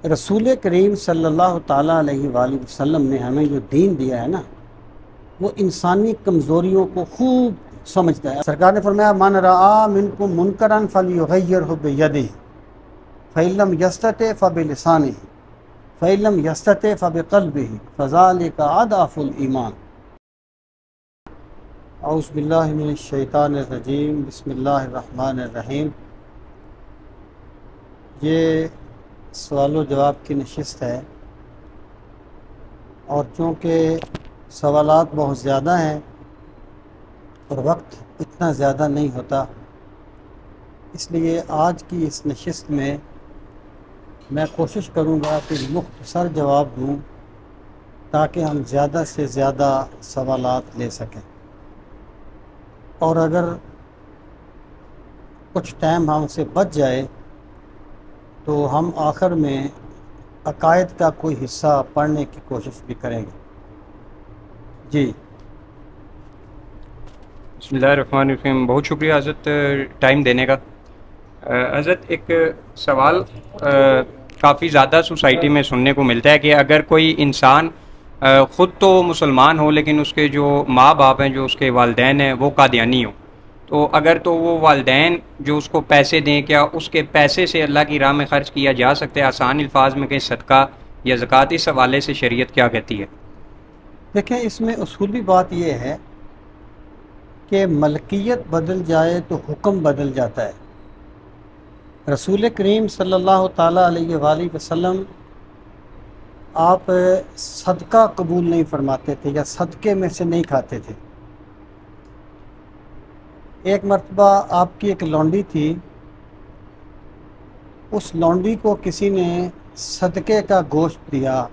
رسول کریم صلی اللہ تعالیٰ علیہ وآلہ وسلم نے ہمیں جو دین دیا ہے نا، وہ انسانی کمزوریوں کو خوب سمجھتا ہے۔ سرکار نے فرمایا من رعا منکم منکرا فلیغیرہ بیدہ فإن لم یستطع فبلسانہ فإن لم یستطع فبقلبہ فذلک اضعف الایمان۔ اعوذ باللہ من الشیطان الرجیم، بسم اللہ الرحمن الرحیم۔ یہ سوال و جواب کی نشست ہے، اور چونکہ سوالات بہت زیادہ ہیں اور وقت اتنا زیادہ نہیں ہوتا، اس لیے آج کی اس نشست میں میں کوشش کروں گا کہ مختصر جواب دوں تاکہ ہم زیادہ سے زیادہ سوالات لے سکیں، اور اگر کچھ ٹائم ہم سے بچ جائے تو ہم آخر میں عقائد کا کوئی حصہ پڑھنے کی کوشش بھی کریں گے۔ جی بسم اللہ الرحمن الرحیم۔ بہت شکریہ حضرت ٹائم دینے کا۔ حضرت ایک سوال کافی زیادہ سوسائٹی میں سننے کو ملتا ہے کہ اگر کوئی انسان خود تو مسلمان ہو لیکن اس کے جو ماں باپ ہیں، جو اس کے والدین ہیں، وہ قادیانی ہوں، تو اگر تو وہ والدین جو اس کو پیسے دیں، کیا اس کے پیسے سے اللہ کی راہ میں خرچ کیا جا سکتا ہے؟ آسان الفاظ میں کہ صدقہ یا زکوٰۃ، اس حوالے سے شریعت کیا کہتی ہے؟ دیکھیں، اس میں اصولی بات یہ ہے کہ ملکیت بدل جائے تو حکم بدل جاتا ہے۔ رسول کریم صلی اللہ تعالیٰ علیہ وآلہ وسلم آپ صدقہ قبول نہیں فرماتے تھے یا صدقے میں سے نہیں کھاتے تھے۔ ایک مرتبہ آپ کی ایک لونڈی تھی، اس لونڈی کو کسی نے صدقے کا گوشت دیا،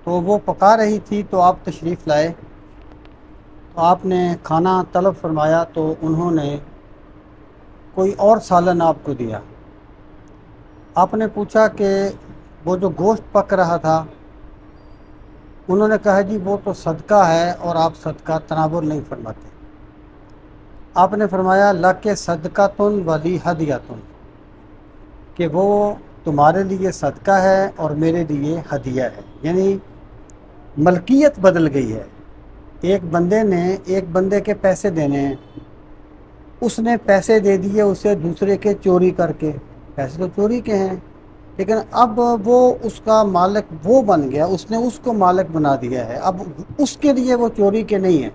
تو وہ پکا رہی تھی تو آپ تشریف لائے، تو آپ نے کھانا طلب فرمایا تو انہوں نے کوئی اور سالن آپ کو دیا۔ آپ نے پوچھا کہ وہ جو گوشت پک رہا تھا، انہوں نے کہا جی وہ تو صدقہ ہے اور آپ صدقہ تناول نہیں فرماتے۔ آپ نے فرمایا لَکَ صدقۃ ولی ہدیۃ، کہ وہ تمہارے لیے صدقہ ہے اور میرے لیے ہدیہ ہے، یعنی ملکیت بدل گئی ہے۔ ایک بندے نے ایک بندے کے پیسے دینے ہیں، اس نے پیسے دے دیے اسے دوسرے کے چوری کر کے، پیسے تو چوری کے ہیں، لیکن اب وہ اس کا مالک وہ بن گیا، اس نے اس کو مالک بنا دیا ہے، اب اس کے لیے وہ چوری کے نہیں ہیں۔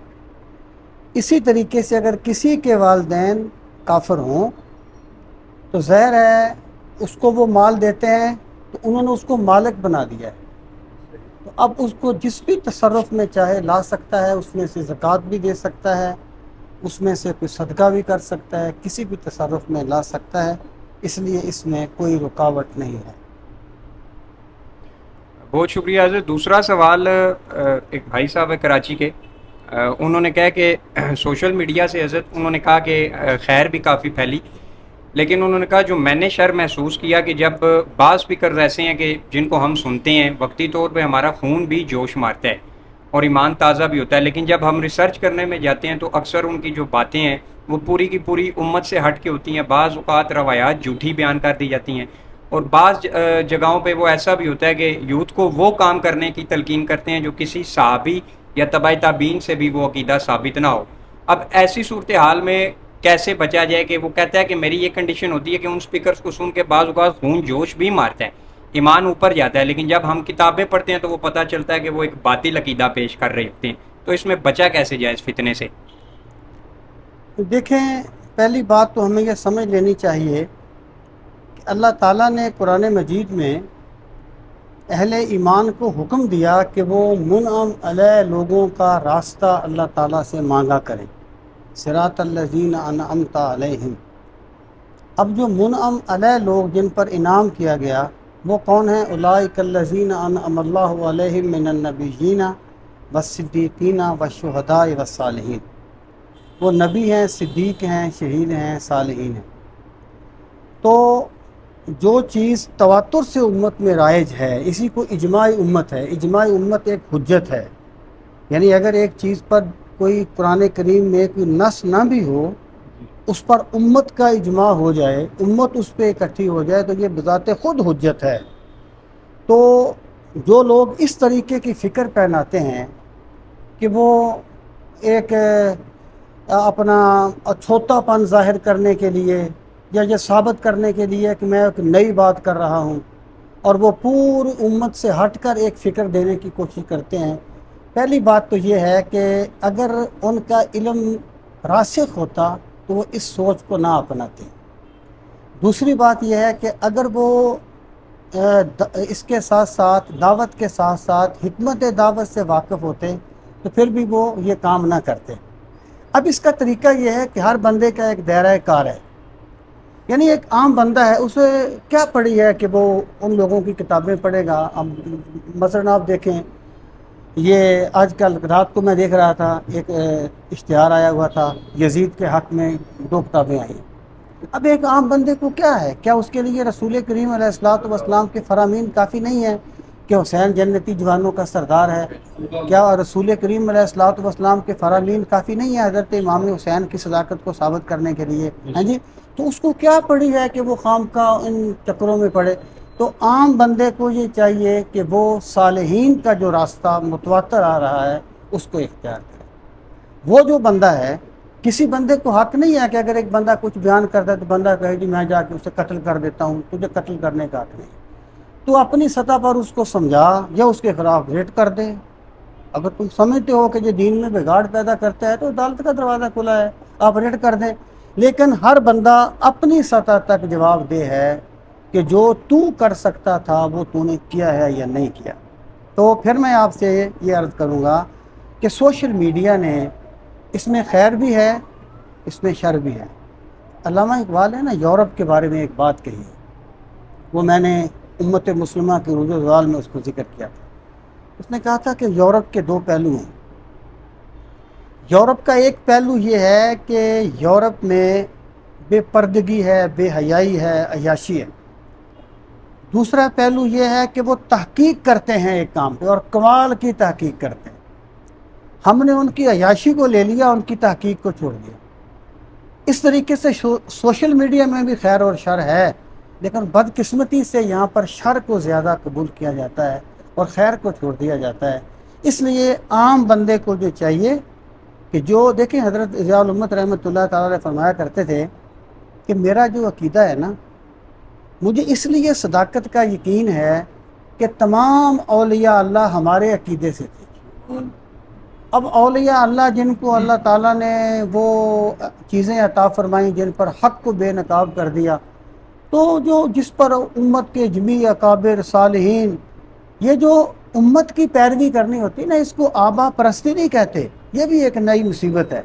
اسی طریقے سے اگر کسی کے والدین کافر ہوں تو ظاہر ہے اس کو وہ مال دیتے ہیں تو انہوں نے اس کو مالک بنا دیا ہے، تو اب اس کو جس بھی تصرف میں چاہے لا سکتا ہے، اس میں سے زکوٰۃ بھی دے سکتا ہے، اس میں سے کوئی صدقہ بھی کر سکتا ہے، کسی بھی تصرف میں لا سکتا ہے، اس لیے اس میں کوئی رکاوٹ نہیں ہے۔ بہت شکریہ حضرت۔ دوسرا سوال ایک بھائی صاحب ہے کراچی کے، انہوں نے کہا کہ سوشل میڈیا سے حضرت انہوں نے کہا کہ خیر بھی کافی پھیلی، لیکن انہوں نے کہا جو میں نے شر محسوس کیا کہ جب بعض فکر ایسے ہیں کہ جن کو ہم سنتے ہیں وقتی طور پہ ہمارا خون بھی جوش مارتا ہے اور ایمان تازہ بھی ہوتا ہے، لیکن جب ہم ریسرچ کرنے میں جاتے ہیں تو اکثر ان کی جو باتیں ہیں وہ پوری کی پوری امت سے ہٹ کے ہوتی ہیں، بعض اوقات روایات جھوٹی بیان کر دی جاتی ہیں، اور بعض جگہوں پہ وہ ایسا بھی ہوتا ہے کہ یوتھ کو وہ کام کرنے کی تلقین کرتے ہیں جو کسی صحابی یا تبع تابعین سے بھی وہ عقیدہ ثابت نہ ہو۔ اب ایسی صورتحال میں کیسے بچا جائے کہ وہ کہتا ہے کہ میری یہ کنڈیشن ہوتی ہے کہ ان سپیکرز کو سن کے بعض اوقات خون جوش بھی مارتا ہے، ایمان اوپر جاتا ہے، لیکن جب ہم کتابیں پڑھتے ہیں تو وہ پتہ چلتا ہے کہ وہ ایک باطل عقیدہ پیش کر رہے ہوتے ہیں، تو اس میں بچا کیسے جائے اس فتنے سے؟ دیکھیں، پہلی بات تو ہمیں یہ سمجھ لینی چاہیے کہ اللہ تعالیٰ نے قرآن مجید میں اہل ایمان کو حکم دیا کہ وہ منعم علیہ لوگوں کا راستہ اللہ تعالیٰ سے مانگا کریں، صراط الذین انعمت علیہم۔ اب جو منعم علیہ لوگ جن پر انعام کیا گیا وہ کون ہیں؟ اولئک الذین انعم اللہ علیہم من النبیین والصدیقین والشہداء والصالحین۔ وہ نبی ہیں، صدیق ہیں، شہید ہیں، صالحین ہیں۔ تو جو چیز تواتر سے امت میں رائج ہے اسی کو اجماع امت ہے۔ اجماع امت ایک حجت ہے، یعنی اگر ایک چیز پر کوئی قرآن کریم میں کوئی نص نہ بھی ہو اس پر امت کا اجماع ہو جائے، امت اس پہ اکٹھی ہو جائے، تو یہ بذات خود حجت ہے۔ تو جو لوگ اس طریقے کی فکر پہناتے ہیں کہ وہ ایک اپنا چھوٹا پن ظاہر کرنے کے لیے یا یہ ثابت کرنے کے لیے کہ میں ایک نئی بات کر رہا ہوں، اور وہ پوری امت سے ہٹ کر ایک فکر دینے کی کوشش کرتے ہیں، پہلی بات تو یہ ہے کہ اگر ان کا علم راسخ ہوتا تو وہ اس سوچ کو نہ اپناتے۔ دوسری بات یہ ہے کہ اگر وہ اس کے ساتھ ساتھ دعوت کے ساتھ ساتھ حکمت دعوت سے واقف ہوتے تو پھر بھی وہ یہ کام نہ کرتے۔ اب اس کا طریقہ یہ ہے کہ ہر بندے کا ایک دائرہ کار ہے، یعنی ایک عام بندہ ہے، اسے کیا پڑھی ہے کہ وہ ان لوگوں کی کتابیں پڑھے گا۔ اب مثلا آپ دیکھیں، یہ آج کل رات کو میں دیکھ رہا تھا، ایک اشتہار آیا ہوا تھا، یزید کے حق میں 2 کتابیں آئیں۔ اب ایک عام بندے کو کیا ہے، کیا اس کے لیے رسول کریم علیہ الصلوۃ والسلام کے فرامین کافی نہیں ہیں کہ حسین جنتی جوانوں کا سردار ہے؟ کیا رسول کریم علیہ الصلوۃ والسلام کے فرامین کافی نہیں ہیں حضرت امام حسین کی صداقت کو ثابت کرنے کے لیے؟ ہاں جی، تو اس کو کیا پڑھی ہے کہ وہ خامخواہ ان چکروں میں پڑے؟ تو عام بندے کو یہ چاہیے کہ وہ صالحین کا جو راستہ متواتر آ رہا ہے اس کو اختیار کرے۔ وہ جو بندہ ہے، کسی بندے کو حق نہیں ہے کہ اگر ایک بندہ کچھ بیان کرتا ہے تو بندہ کہے جی میں جا کے اسے قتل کر دیتا ہوں، تجھے قتل کرنے کا حق نہیں۔ تو اپنی سطح پر اس کو سمجھا یا اس کے خلاف ریٹ کر دے۔ اگر تم سمجھتے ہو کہ یہ دین میں بگاڑ پیدا کرتا ہے تو عدالت کا دروازہ کھلا ہے، آپ ریٹ کر دیں۔ لیکن ہر بندہ اپنی سطح تک جواب دہ ہے کہ جو تو کر سکتا تھا وہ تو نے کیا ہے یا نہیں کیا۔ تو پھر میں آپ سے یہ عرض کروں گا کہ سوشل میڈیا نے، اس میں خیر بھی ہے، اس میں شر بھی ہے۔ علامہ اقبال نے یورپ کے بارے میں ایک بات کہی ہے، وہ میں نے امت مسلمہ کے روز و زوال میں اس کو ذکر کیا تھا۔ اس نے کہا تھا کہ یورپ کے 2 پہلو ہیں۔ یورپ کا ایک پہلو یہ ہے کہ یورپ میں بے پردگی ہے، بے حیائی ہے، عیاشی ہے۔ دوسرا پہلو یہ ہے کہ وہ تحقیق کرتے ہیں ایک کام پہ، اور کمال کی تحقیق کرتے ہیں۔ ہم نے ان کی عیاشی کو لے لیا، ان کی تحقیق کو چھوڑ دیا۔ اس طریقے سے سوشل میڈیا میں بھی خیر اور شر ہے، لیکن بدقسمتی سے یہاں پر شر کو زیادہ قبول کیا جاتا ہے اور خیر کو چھوڑ دیا جاتا ہے۔ اس لیے عام بندے کو جو چاہیے کہ جو دیکھیں، حضرت ضیاء الامت رحمۃ اللہ تعالیٰ علیہ فرمایا کرتے تھے کہ میرا جو عقیدہ ہے نا، مجھے اس لیے صداقت کا یقین ہے کہ تمام اولیاء اللہ ہمارے عقیدے سے تھے۔ اب اولیاء اللہ جن کو اللہ تعالیٰ نے وہ چیزیں عطا فرمائیں جن پر حق کو بے نقاب کر دیا، تو جو جس پر امت کے جمیع اکابر صالحین، یہ جو امت کی پیروی کرنی ہوتی ہے نا، اس کو آبا پرستی نہیں کہتے۔ یہ بھی ایک نئی مصیبت ہے۔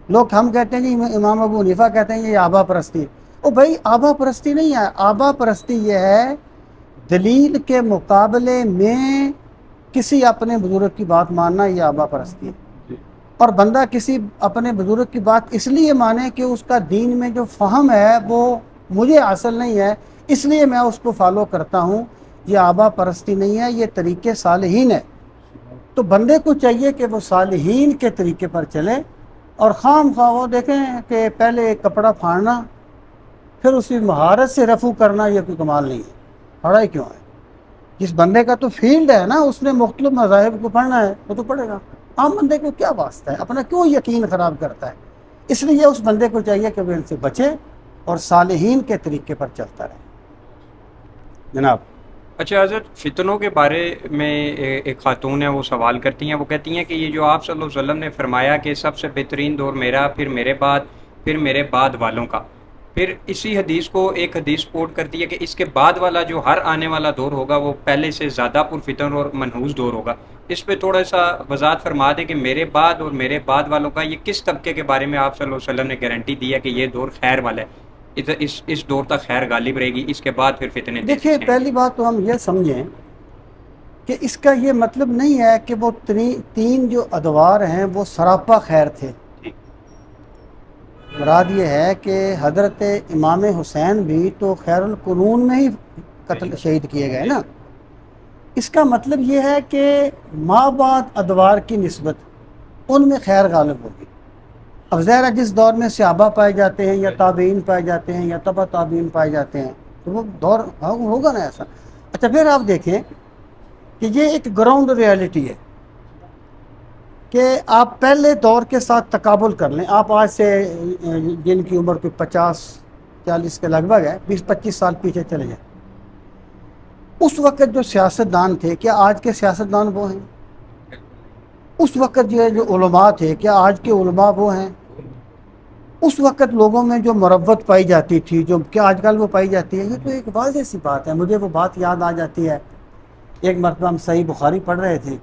لوگ ہم کہتے ہیں جی، امام ابو حنیفہ کہتے ہیں یہ آبا پرستی۔ او بھائی، آبا پرستی نہیں ہے۔ آبا پرستی یہ ہے دلیل کے مقابلے میں کسی اپنے بزرگ کی بات ماننا، یہ آبا پرستی ہے۔ اور بندہ کسی اپنے بزرگ کی بات اس لیے مانے کہ اس کا دین میں جو فہم ہے وہ مجھے حاصل نہیں ہے، اس لیے میں اس کو فالو کرتا ہوں، یہ آبا پرستی نہیں ہے، یہ طریقے صالحین ہے۔ تو بندے کو چاہیے کہ وہ صالحین کے طریقے پر چلے، اور خام خواہ وہ دیکھیں کہ پہلے کپڑا پھاڑنا پھر اسی مہارت سے رفع کرنا، یہ کوئی کمال نہیں ہے۔ پڑھا ہی کیوں ہے؟ جس بندے کا تو فیلڈ ہے نا، اس نے مختلف مذاہب کو پڑھنا ہے، وہ تو پڑھے گا۔ عام بندے کو کیا واسطہ ہے؟ اپنا کیوں یقین خراب کرتا ہے؟ اس لیے اس بندے کو چاہیے کہ وہ ان سے بچے اور صالحین کے طریقے پر چلتا رہے۔ جناب، اچھا حضرت، فتنوں کے بارے میں ایک خاتون ہے، وہ سوال کرتی ہیں، وہ کہتی ہیں کہ یہ جو آپ صلی اللہ علیہ وسلم نے فرمایا کہ سب سے بہترین دور میرا، پھر میرے بعد، پھر میرے بعد والوں کا، پھر اسی حدیث کو ایک حدیث کوٹ کرتی ہے کہ اس کے بعد والا جو ہر آنے والا دور ہوگا وہ پہلے سے زیادہ پرفتن اور منحوس دور ہوگا۔ اس پہ تھوڑا سا وضاحت فرما دیں کہ میرے بعد اور میرے بعد والوں کا یہ کس طبقے کے بارے میں آپ صلی اللہ علیہ وسلم نے گارنٹی دی ہے کہ یہ دور خیر والا ہے، اس دور تک خیر غالب رہے گی، اس کے بعد پھر فتنے تیزی سے دیکھیے، آئیں گے۔ پہلی بات تو ہم یہ سمجھیں کہ اس کا یہ مطلب نہیں ہے کہ وہ 3 جو ادوار ہیں وہ سراپا خیر تھے۔ مراد یہ ہے کہ حضرت امام حسین بھی تو خیر القرون میں ہی قتل شہید کیے گئے نا۔ اس کا مطلب یہ ہے کہ مابعد ادوار کی نسبت ان میں خیر غالب ہوگی۔ اب ظاہر ہے جس دور میں صحابہ پائے جاتے ہیں یا تابعین پائے جاتے ہیں یا تبع تابعین پائے جاتے ہیں تو وہ دور ہوگا نا ایسا. اچھا پھر آپ دیکھیں کہ یہ ایک گراؤنڈ ریالٹی ہے کہ آپ پہلے دور کے ساتھ تقابل کر لیں. آپ آج سے جن کی عمر کوئی 50-40 کے لگ بھگ ہے 20-25 سال پیچھے چلے جائیں. اس وقت جو سیاستدان تھے کیا آج کے سیاستدان وہ ہیں؟ اس وقت جو علماء تھے کیا آج کے علماء وہ ہیں؟ اس وقت لوگوں میں جو مروت پائی جاتی تھی جو کیا آج کل وہ پائی جاتی ہے؟ یہ تو ایک واضح سی بات ہے. مجھے وہ بات یاد آ جاتی ہے. ایک مرتبہ ہم صحیح بخاری پڑھ رہے تھے.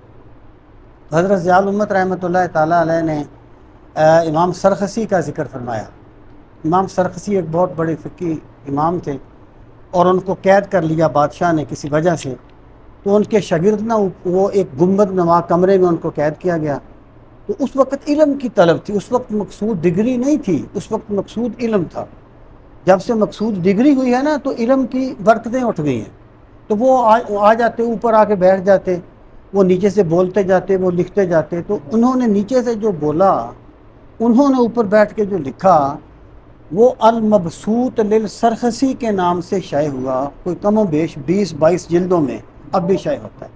حضرت ضیاء الامت رحمۃ اللہ تعالیٰ علیہ نے امام سرخسی کا ذکر فرمایا. امام سرخسی ایک بہت بڑے فقی امام تھے اور ان کو قید کر لیا بادشاہ نے کسی وجہ سے. تو ان کے شاگرد نہ وہ ایک گنبد نما کمرے میں ان کو قید کیا گیا. تو اس وقت علم کی طلب تھی. اس وقت مقصود ڈگری نہیں تھی, اس وقت مقصود علم تھا. جب سے مقصود ڈگری ہوئی ہے نا تو علم کی برکتیں اٹھ گئی ہیں. تو وہ آ جاتے اوپر آ کے بیٹھ جاتے, وہ نیچے سے بولتے جاتے, وہ لکھتے جاتے. تو انہوں نے نیچے سے جو بولا انہوں نے اوپر بیٹھ کے جو لکھا وہ المبسوط للسرخسی کے نام سے شائع ہوا. کوئی کم و بیش 20-22 جلدوں میں اب بھی شائع ہوتا ہے.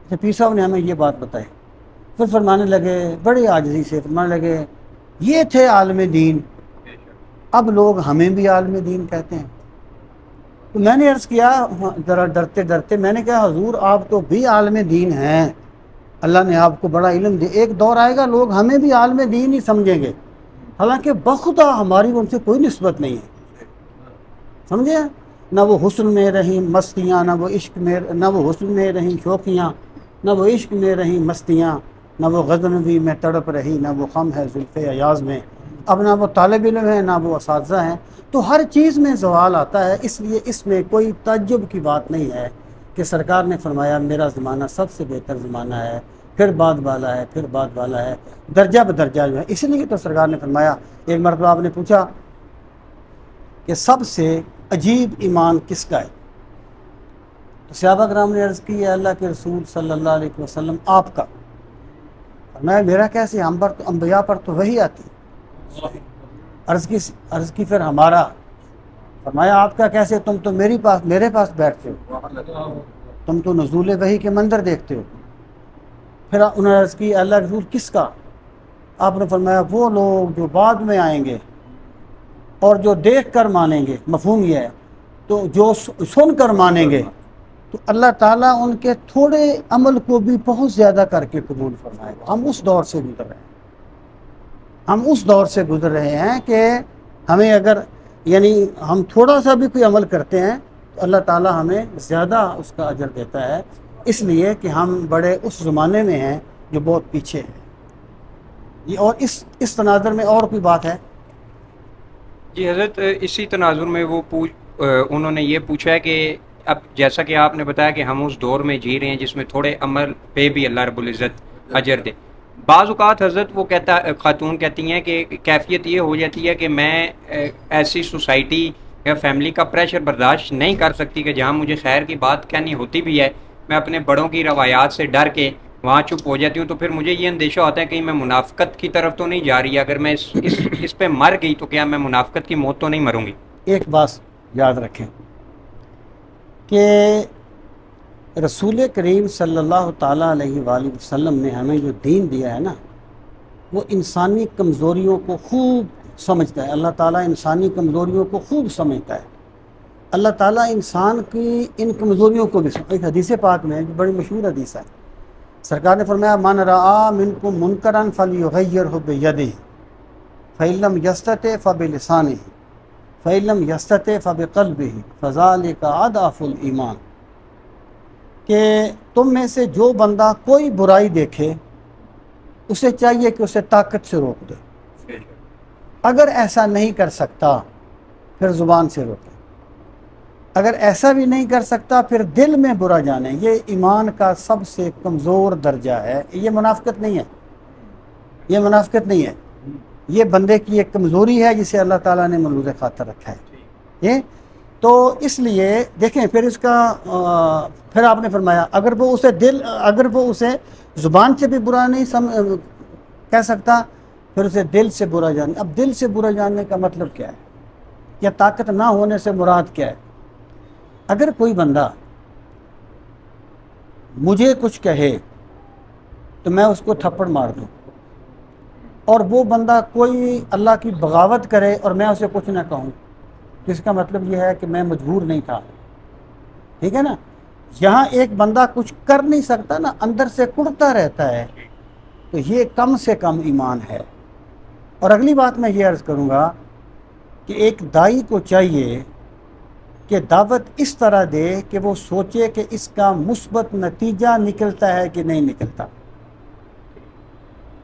تو پیر صاحب نے ہمیں یہ بات بتائی. پھر فرمانے لگے بڑے عاجزی سے فرمانے لگے یہ تھے عالم دین, اب لوگ ہمیں بھی عالم دین کہتے ہیں. تو میں نے عرض کیا ذرا ڈرتے ڈرتے, میں نے کہا حضور آپ تو بھی عالم دین ہیں, اللہ نے آپ کو بڑا علم دیا. ایک دور آئے گا لوگ ہمیں بھی عالم دین ہی سمجھیں گے, حالانکہ بخدا ہماری ان سے کوئی نسبت نہیں ہے. سمجھے؟ نہ وہ حسن میں رہیں مستیاں, نہ وہ عشق میں, نہ وہ حسن میں رہیں شوقیاں, نہ وہ عشق میں رہیں مستیاں, نہ وہ غزنوی میں تڑپ رہی, نہ وہ خم ہے زلف ایاز میں. اب نہ وہ طالب علم ہے نہ وہ اساتذہ ہیں. تو ہر چیز میں زوال آتا ہے. اس لیے اس میں کوئی تعجب کی بات نہیں ہے کہ سرکار نے فرمایا میرا زمانہ سب سے بہتر زمانہ ہے, پھر بعد والا ہے, پھر بعد والا ہے, درجہ بدرجہ جو ہے. اس لیے تو سرکار نے فرمایا. ایک مرتبہ آپ نے پوچھا کہ سب سے عجیب ایمان کس کا ہے؟ تو صحابہ کرام نے عرض کی ہے اللہ کے رسول صلی اللہ علیہ وسلم آپ کا. فرمایا میرا کیسے, ہم پر تو انبیاء پر تو وحی آتی. عرض کی پھر ہمارا. فرمایا آپ کا کیسے, تم تو میرے پاس بیٹھتے ہو, تم تو نزول وحی کے منظر دیکھتے ہو. پھر انہوں نے عرض کی اللہ کے رسول کس کا؟ آپ نے فرمایا وہ لوگ جو بعد میں آئیں گے اور جو دیکھ کر مانیں گے. مفہوم یہ ہے تو جو سن کر مانیں گے تو اللہ تعالیٰ ان کے تھوڑے عمل کو بھی بہت زیادہ کر کے قبول فرمائے گا. ہم اس دور سے گزر رہے ہیں, ہم اس دور سے گزر رہے ہیں کہ ہمیں اگر یعنی ہم تھوڑا سا بھی کوئی عمل کرتے ہیں تو اللہ تعالیٰ ہمیں زیادہ اس کا اجر دیتا ہے, اس لیے کہ ہم بڑے اس زمانے میں ہیں جو بہت پیچھے ہیں. یہ اور اس تناظر میں اور کوئی بات ہے؟ جی حضرت, اسی تناظر میں وہ انہوں نے یہ پوچھا ہے کہ اب جیسا کہ آپ نے بتایا کہ ہم اس دور میں جی رہے ہیں جس میں تھوڑے عمل پہ بھی اللہ رب العزت اجر دے. بعض اوقات حضرت وہ خاتون کہتی ہیں کہ کیفیت یہ ہو جاتی ہے کہ میں ایسی سوسائٹی یا فیملی کا پریشر برداشت نہیں کر سکتی کہ جہاں مجھے خیر کی بات کہنی ہوتی بھی ہے میں اپنے بڑوں کی روایات سے ڈر کے وہاں چپ ہو جاتی ہوں. تو پھر مجھے یہ اندیشہ ہوتا ہے کہ میں منافقت کی طرف تو نہیں جا رہی, اگر میں اس پہ مر گئی تو کیا میں منافقت کی موت تو نہیں مروں گی؟ ایک بات یاد رکھیں کہ رسول کریم صلی اللہ تعالیٰ علیہ وآلہ وسلم نے ہمیں جو دین دیا ہے نا وہ انسانی کمزوریوں کو خوب سمجھتا ہے. اللہ تعالیٰ انسانی کمزوریوں کو خوب سمجھتا ہے. اللہ تعالیٰ انسان کی ان کمزوریوں کو بھی ایک حدیث پاک میں جو بڑی مشہور حدیث ہے, سرکار نے فرمایا من رأى منکم منکرا فلیغیرہ بیدہ فإن لم یستطع فبلسانہ فإن لم یستطع فبقلبہ فذلک اضعف الایمان. کہ تم میں سے جو بندہ کوئی برائی دیکھے اسے چاہیے کہ اسے طاقت سے روک دے, اگر ایسا نہیں کر سکتا پھر زبان سے روکے, اگر ایسا بھی نہیں کر سکتا پھر دل میں برا جانے. یہ ایمان کا سب سے کمزور درجہ ہے. یہ منافقت نہیں ہے, یہ منافقت نہیں ہے, یہ بندے کی ایک کمزوری ہے جسے اللہ تعالیٰ نے ملوز خاطر رکھا ہے. یہ تو اس لیے دیکھیں پھر اس کا پھر آپ نے فرمایا اگر وہ اسے زبان سے بھی برا نہیں کہہ سکتا پھر اسے دل سے برا جاننا. اب دل سے برا جاننے کا مطلب کیا ہے؟ یا طاقت نہ ہونے سے مراد کیا ہے؟ اگر کوئی بندہ مجھے کچھ کہے تو میں اس کو تھپڑ مار دوں، اور وہ بندہ کوئی اللہ کی بغاوت کرے اور میں اسے کچھ نہ کہوں، تو اس کا مطلب یہ ہے کہ میں مجبور نہیں تھا. ٹھیک ہے نا؟ یہاں ایک بندہ کچھ کر نہیں سکتا نا، اندر سے کڑتا رہتا ہے، تو یہ کم سے کم ایمان ہے. اور اگلی بات میں یہ عرض کروں گا کہ ایک داعی کو چاہیے کہ دعوت اس طرح دے کہ وہ سوچے کہ اس کا مثبت نتیجہ نکلتا ہے کہ نہیں نکلتا.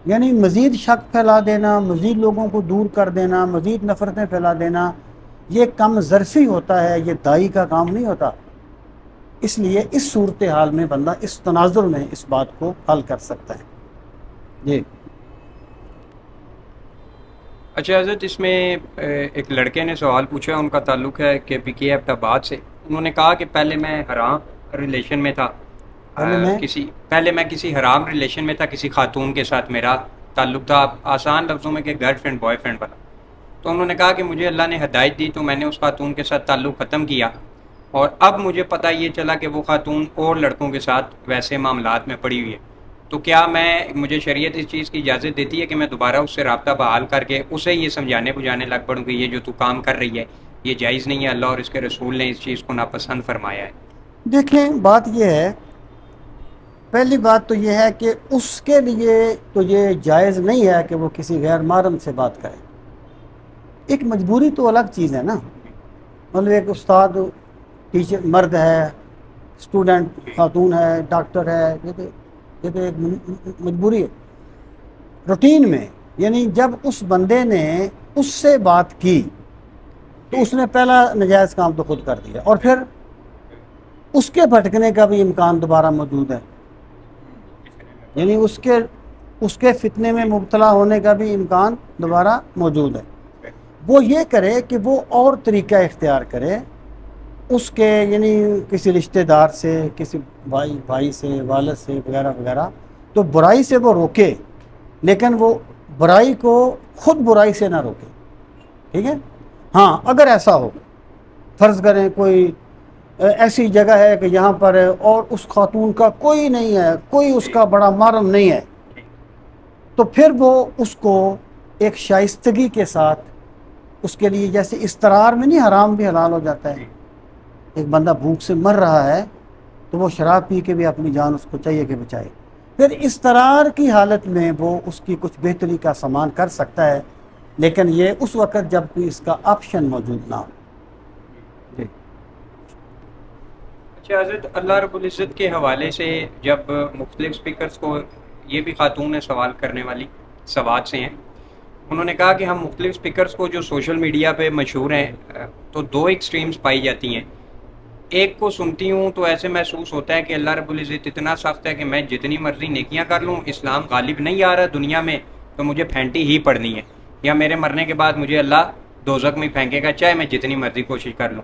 یعنی مزید شک پھیلا دینا، مزید لوگوں کو دور کر دینا، مزید نفرتیں پھیلا دینا، یہ کم ظرفی ہوتا ہے، یہ داعی کا کام نہیں ہوتا. اس لیے اس صورتحال میں بندہ اس تناظر میں اس بات کو حل کر سکتا ہے. جی اچھا حضرت، اس میں ایک لڑکے نے سوال پوچھا، ان کا تعلق ہے کہ پی کے ایبٹ آباد سے. انہوں نے کہا کہ پہلے میں حرام ریلیشن میں تھا، پہلے میں کسی حرام ریلیشن میں تھا، کسی خاتون کے ساتھ میرا تعلق تھا، آسان لفظوں میں کہ گرل فرینڈ بوائے فرینڈ والا. تو انہوں نے کہا کہ مجھے اللہ نے ہدایت دی تو میں نے اس خاتون کے ساتھ تعلق ختم کیا، اور اب مجھے پتہ یہ چلا کہ وہ خاتون اور لڑکوں کے ساتھ ویسے معاملات میں پڑی ہوئی ہے. تو کیا مجھے شریعت اس چیز کی اجازت دیتی ہے کہ میں دوبارہ اس سے رابطہ بحال کر کے اسے یہ سمجھانے بجھانے لگ پڑوں کہ یہ جو تو کام کر رہی ہے یہ جائز نہیں ہے، اللہ اور اس کے رسول نے اس چیز کو ناپسند فرمایا ہے؟ دیکھیں، بات یہ ہے، پہلی بات تو یہ ہے کہ اس کے لیے تو یہ جائز نہیں ہے کہ وہ کسی غیر محرم سے بات کرے. ایک مجبوری تو الگ چیز ہے نا. مطلب ایک استاد ٹیچر مرد ہے، اسٹوڈنٹ خاتون ہے، ڈاکٹر ہے، یہ تو ایک مجبوری ہے روٹین میں. یعنی جب اس بندے نے اس سے بات کی تو اس نے پہلا ناجائز کام تو خود کر دیا، اور پھر اس کے بھٹکنے کا بھی امکان دوبارہ موجود ہے. یعنی اس کے فتنے میں مبتلا ہونے کا بھی امکان دوبارہ موجود ہے. وہ یہ کرے کہ وہ اور طریقہ اختیار کرے اس کے، یعنی کسی رشتہ دار سے، کسی بھائی سے، والد سے وغیرہ وغیرہ، تو برائی سے وہ روکے، لیکن وہ برائی کو خود برائی سے نہ روکے. ٹھیک ہے؟ ہاں، اگر ایسا ہو، فرض کریں کوئی ایسی جگہ ہے کہ یہاں پر اور اس خاتون کا کوئی نہیں ہے، کوئی اس کا بڑا محرم نہیں ہے، تو پھر وہ اس کو ایک شائستگی کے ساتھ، اس کے لیے جیسے استرار میں نہیں حرام بھی حلال ہو جاتا ہے. ایک بندہ بھوک سے مر رہا ہے تو وہ شراب پی کے بھی اپنی جان اس کو چاہیے کہ بچائے. پھر استرار کی حالت میں وہ اس کی کچھ بہتری کا سامان کر سکتا ہے، لیکن یہ اس وقت جب کوئی اس کا آپشن موجود نہ ہو. اچھا حضرت، اللہ رب العزت کے حوالے سے جب مختلف سپیکرز کو، یہ بھی خاتون نے سوال کرنے والی سوات سے ہیں، انہوں نے کہا کہ ہم مختلف سپیکرز کو جو سوشل میڈیا پہ مشہور ہیں تو دو ایکسٹریمز پائی جاتی ہیں. ایک کو سنتی ہوں تو ایسے محسوس ہوتا ہے کہ اللہ رب العزت اتنا سخت ہے کہ میں جتنی مرضی نیکیاں کر لوں، اسلام غالب نہیں آ رہا دنیا میں تو مجھے پھینٹی ہی پڑنی ہے، یا میرے مرنے کے بعد مجھے اللہ دوزخ میں پھینکے گا چاہے میں جتنی مرضی کوشش کر لوں.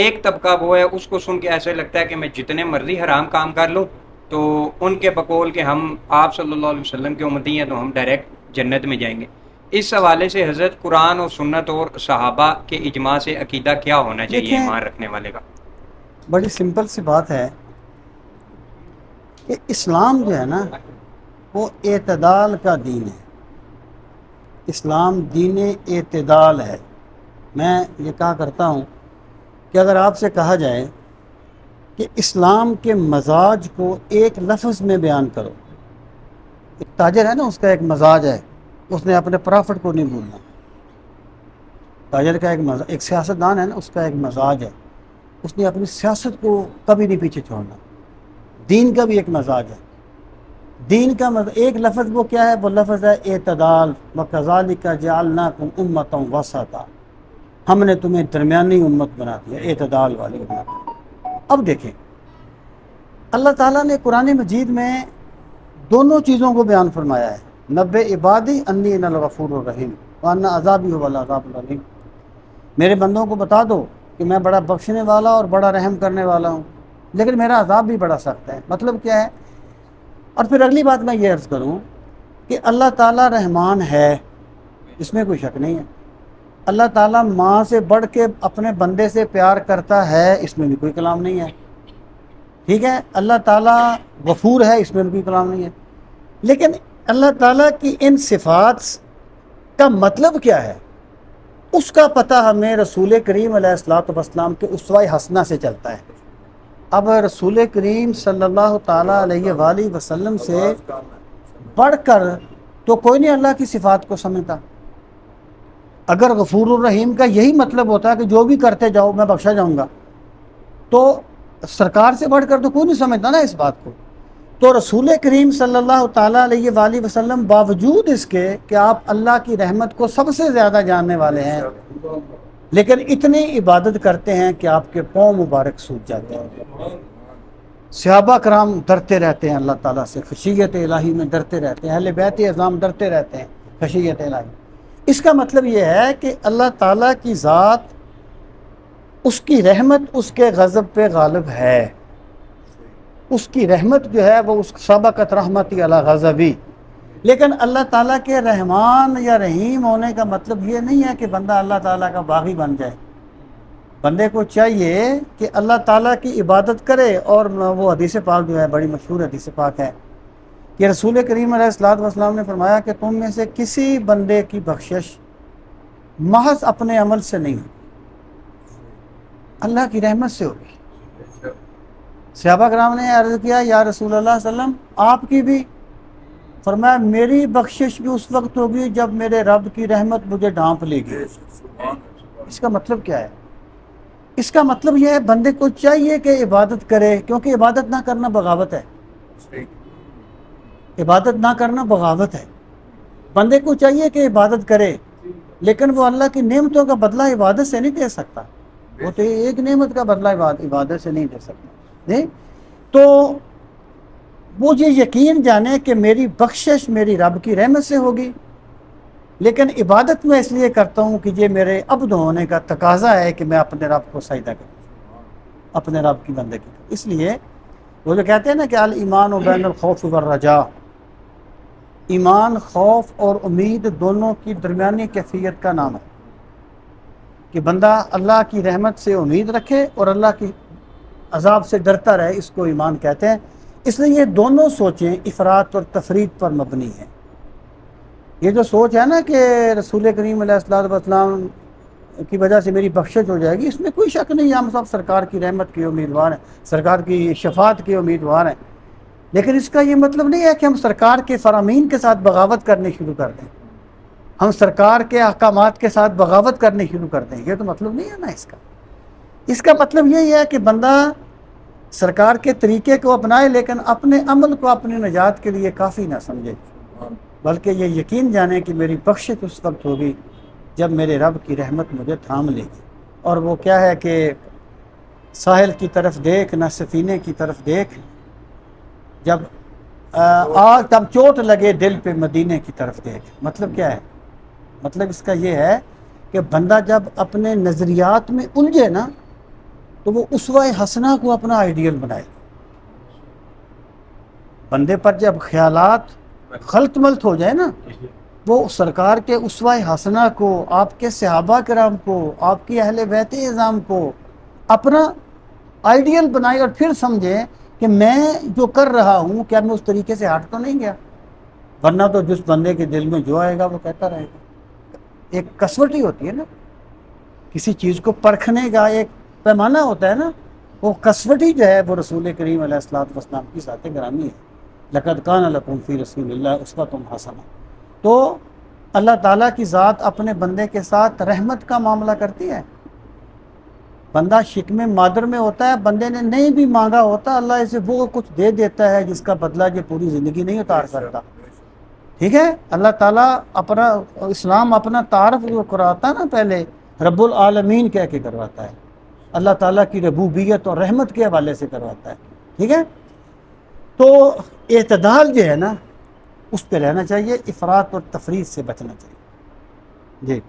ایک طبقہ وہ ہے، اس کو سن کے ایسے لگتا ہے کہ میں جتنے مرضی حرام کام کر لوں تو ان کے بقول کہ ہم آپ صلی اللہ علیہ وسلم کے امتی ہیں تو ہم ڈائریکٹ جنت میں جائیں گے. اس حوالے سے حضرت قرآن اور سنت اور صحابہ کے اجماع سے عقیدہ کیا ہونا چاہیے ایمان رکھنے والے کا؟ بڑی سمپل سی بات ہے کہ اسلام جو ہے نا وہ اعتدال کا دین ہے. اسلام دین اعتدال ہے. میں یہ کہا کرتا ہوں کہ اگر آپ سے کہا جائے کہ اسلام کے مزاج کو ایک لفظ میں بیان کرو، ایک تاجر ہے نا، اس کا ایک مزاج ہے، اس نے اپنے پرافٹ کو نہیں بھولنا. تاجر کا ایک سیاستدان ہے نا، اس کا ایک مزاج ہے، اس نے اپنی سیاست کو کبھی نہیں پیچھے چھوڑنا. دین کا بھی ایک مزاج ہے. دین کا ایک لفظ وہ کیا ہے؟ وہ لفظ ہے اعتدال. وَكَذَلِكَ جَعَلْنَاكُمْ أُمَّةً وَسَطًا، ہم نے تمہیں درمیانی امت بنا دیا، اعتدال والی امت. اب دیکھیں، اللہ تعالیٰ نے قرآن مجید میں دونوں چیزوں کو بیان فرمایا ہے. نَبِّئْ عِبَادِی أَنِّی أَنَا الْغَفُورُ الرَّحِیمُ وَأَنَّ عَذَابِی هُوَ الْعَذَابُ الْأَلِیمُ. میرے بندوں کو بتا دو کہ میں بڑا بخشنے والا اور بڑا رحم کرنے والا ہوں، لیکن میرا عذاب بھی بڑا سخت ہے. مطلب کیا ہے؟ اور پھر اگلی بات میں یہ عرض کروں کہ اللہ تعالیٰ رحمان ہے اس میں کوئی شک نہیں ہے۔ اللہ تعالیٰ ماں سے بڑھ کے اپنے بندے سے پیار کرتا ہے، اس میں بھی کوئی کلام نہیں ہے، ٹھیک ہے۔ اللہ تعالیٰ غفور ہے، اس میں بھی کوئی کلام نہیں ہے، لیکن اللہ تعالیٰ کی ان صفات کا مطلب کیا ہے، اس کا پتہ ہمیں رسول کریم علیہ الصلوۃ والسلام کے اسوہ حسنہ سے چلتا ہے۔ اب رسول کریم صلی اللہ تعالیٰ علیہ وآلہ وسلم سے بڑھ کر تو کوئی نہیں اللہ کی صفات کو سمجھتا۔ اگر غفور الرحیم کا یہی مطلب ہوتا ہے کہ جو بھی کرتے جاؤ میں بخشا جاؤں گا، تو سرکار سے بڑھ کر تو کوئی نہیں سمجھتا نا اس بات کو۔ تو رسول کریم صلی اللہ تعالیٰ علیہ وآلہ وسلم باوجود اس کے کہ آپ اللہ کی رحمت کو سب سے زیادہ جاننے والے ہیں، لیکن اتنی عبادت کرتے ہیں کہ آپ کے پاؤں مبارک سوج جاتے ہیں۔ صحابہ کرام ڈرتے رہتے ہیں اللہ تعالیٰ سے، خشیت الہی میں ڈرتے رہتے ہیں، اہل بیت اعظام ڈرتے رہتے ہیں خشیت الہی۔ اس کا مطلب یہ ہے کہ اللہ تعالیٰ کی ذات، اس کی رحمت اس کے غضب پہ غالب ہے، اس کی رحمت جو ہے وہ اس سبقت رحمتی علی غضبی۔ لیکن اللہ تعالیٰ کے رحمان یا رحیم ہونے کا مطلب یہ نہیں ہے کہ بندہ اللہ تعالیٰ کا باغی بن جائے۔ بندے کو چاہیے کہ اللہ تعالیٰ کی عبادت کرے، اور وہ حدیث پاک جو ہے بڑی مشہور حدیث پاک ہے کہ رسول کریم علیہ الصلوۃ والسلام نے فرمایا کہ تم میں سے کسی بندے کی بخشش محض اپنے عمل سے نہیں، اللہ کی رحمت سے ہوگی۔ صحابہ کرام نے عرض کیا یا رسول اللہ صلی اللہ علیہ وسلم آپ کی بھی؟ فرمایا میری بخشش بھی اس وقت ہوگی جب میرے رب کی رحمت مجھے ڈھانپ لے گی۔ اس کا مطلب کیا ہے؟ اس کا مطلب یہ ہے بندے کو چاہیے کہ عبادت کرے، کیونکہ عبادت نہ کرنا بغاوت ہے، عبادت نہ کرنا بغاوت ہے۔ بندے کو چاہیے کہ عبادت کرے، لیکن وہ اللہ کی نعمتوں کا بدلہ عبادت سے نہیں دے سکتا، وہ تو ایک نعمت کا بدلہ عبادت سے نہیں دے سکتا۔ نہیں تو وہ یہ یقین جانے کہ میری بخشش میری رب کی رحمت سے ہوگی، لیکن عبادت میں اس لیے کرتا ہوں کہ یہ میرے عبد ہونے کا تقاضا ہے کہ میں اپنے رب کو سجدہ کروں، اپنے رب کی بندگی کروں۔ اس لیے وہ جو کہتے ہیں نا کہ الایمان بین الخوف والرجاء، ایمان خوف اور امید دونوں کی درمیانی کیفیت کا نام ہے کہ بندہ اللہ کی رحمت سے امید رکھے اور اللہ کی عذاب سے ڈرتا رہے، اس کو ایمان کہتے ہیں۔ اس لیے یہ دونوں سوچیں افراط اور تفرید پر مبنی ہیں۔ یہ جو سوچ ہے نا کہ رسول کریم علیہ الصلوۃ والسلام کی وجہ سے میری بخشش ہو جائے گی، اس میں کوئی شک نہیں، ہم سب سرکار کی رحمت کے امیدوار ہیں، سرکار کی شفاعت کے امیدوار ہیں، لیکن اس کا یہ مطلب نہیں ہے کہ ہم سرکار کے فرامین کے ساتھ بغاوت کرنے شروع کر دیں، ہم سرکار کے احکامات کے ساتھ بغاوت کرنے شروع کر دیں، یہ تو مطلب نہیں ہے نا اس کا۔ اس کا مطلب یہی ہے کہ بندہ سرکار کے طریقے کو اپنائے، لیکن اپنے عمل کو اپنی نجات کے لیے کافی نہ سمجھے، بلکہ یہ یقین جانے کہ میری بخشش اس وقت ہوگی جب میرے رب کی رحمت مجھے تھام لے گی۔ اور وہ کیا ہے کہ ساحل کی طرف دیکھ نہ سفینے کی طرف دیکھ، جب تب چوٹ لگے دل پہ مدینے کی طرف دیکھ۔ مطلب کیا ہے؟ مطلب اس کا یہ ہے کہ بندہ جب اپنے نظریات میں الجھے نا تو وہ اسوہ حسنہ کو اپنا آئیڈیل بنائے۔ بندے پر جب خیالات خلط ملط ہو جائے نا، وہ سرکار کے اسوہ حسنہ کو، آپ کے صحابہ کرام کو، آپ کی اہل بیت اعظام کو اپنا آئیڈیل بنائے، اور پھر سمجھے کہ میں جو کر رہا ہوں کیا میں اس طریقے سے ہٹ تو نہیں گیا، ورنہ تو جس بندے کے دل میں جو آئے گا وہ کہتا رہے گا۔ ایک کسوٹی ہوتی ہے نا، کسی چیز کو پرکھنے کا ایک پیمانہ ہوتا ہے نا، وہ کسوٹی جو ہے وہ رسول کریم علیہ الصلوۃ والسلام کی ذات گرامی ہے۔ لقد کان لکم فی رسول اللہ اسوۃ حسنہ۔ تو اللہ تعالیٰ کی ذات اپنے بندے کے ساتھ رحمت کا معاملہ کرتی ہے۔ بندہ شکم مادر میں ہوتا ہے، بندے نے نہیں بھی مانگا ہوتا، اللہ اسے وہ کچھ دے دیتا ہے جس کا بدلہ یہ پوری زندگی نہیں اتار سکتا، ٹھیک ہے۔ اللہ تعالیٰ اپنا اسلام اپنا تعارف جو کراتا ہے نا، پہلے رب العالمین کہہ کے کرواتا ہے، اللہ تعالیٰ کی ربوبیت اور رحمت کے حوالے سے کرواتا ہے، ٹھیک ہے۔ تو اعتدال جو ہے نا اس پہ رہنا چاہیے، افراط اور تفریط سے بچنا چاہیے۔ جی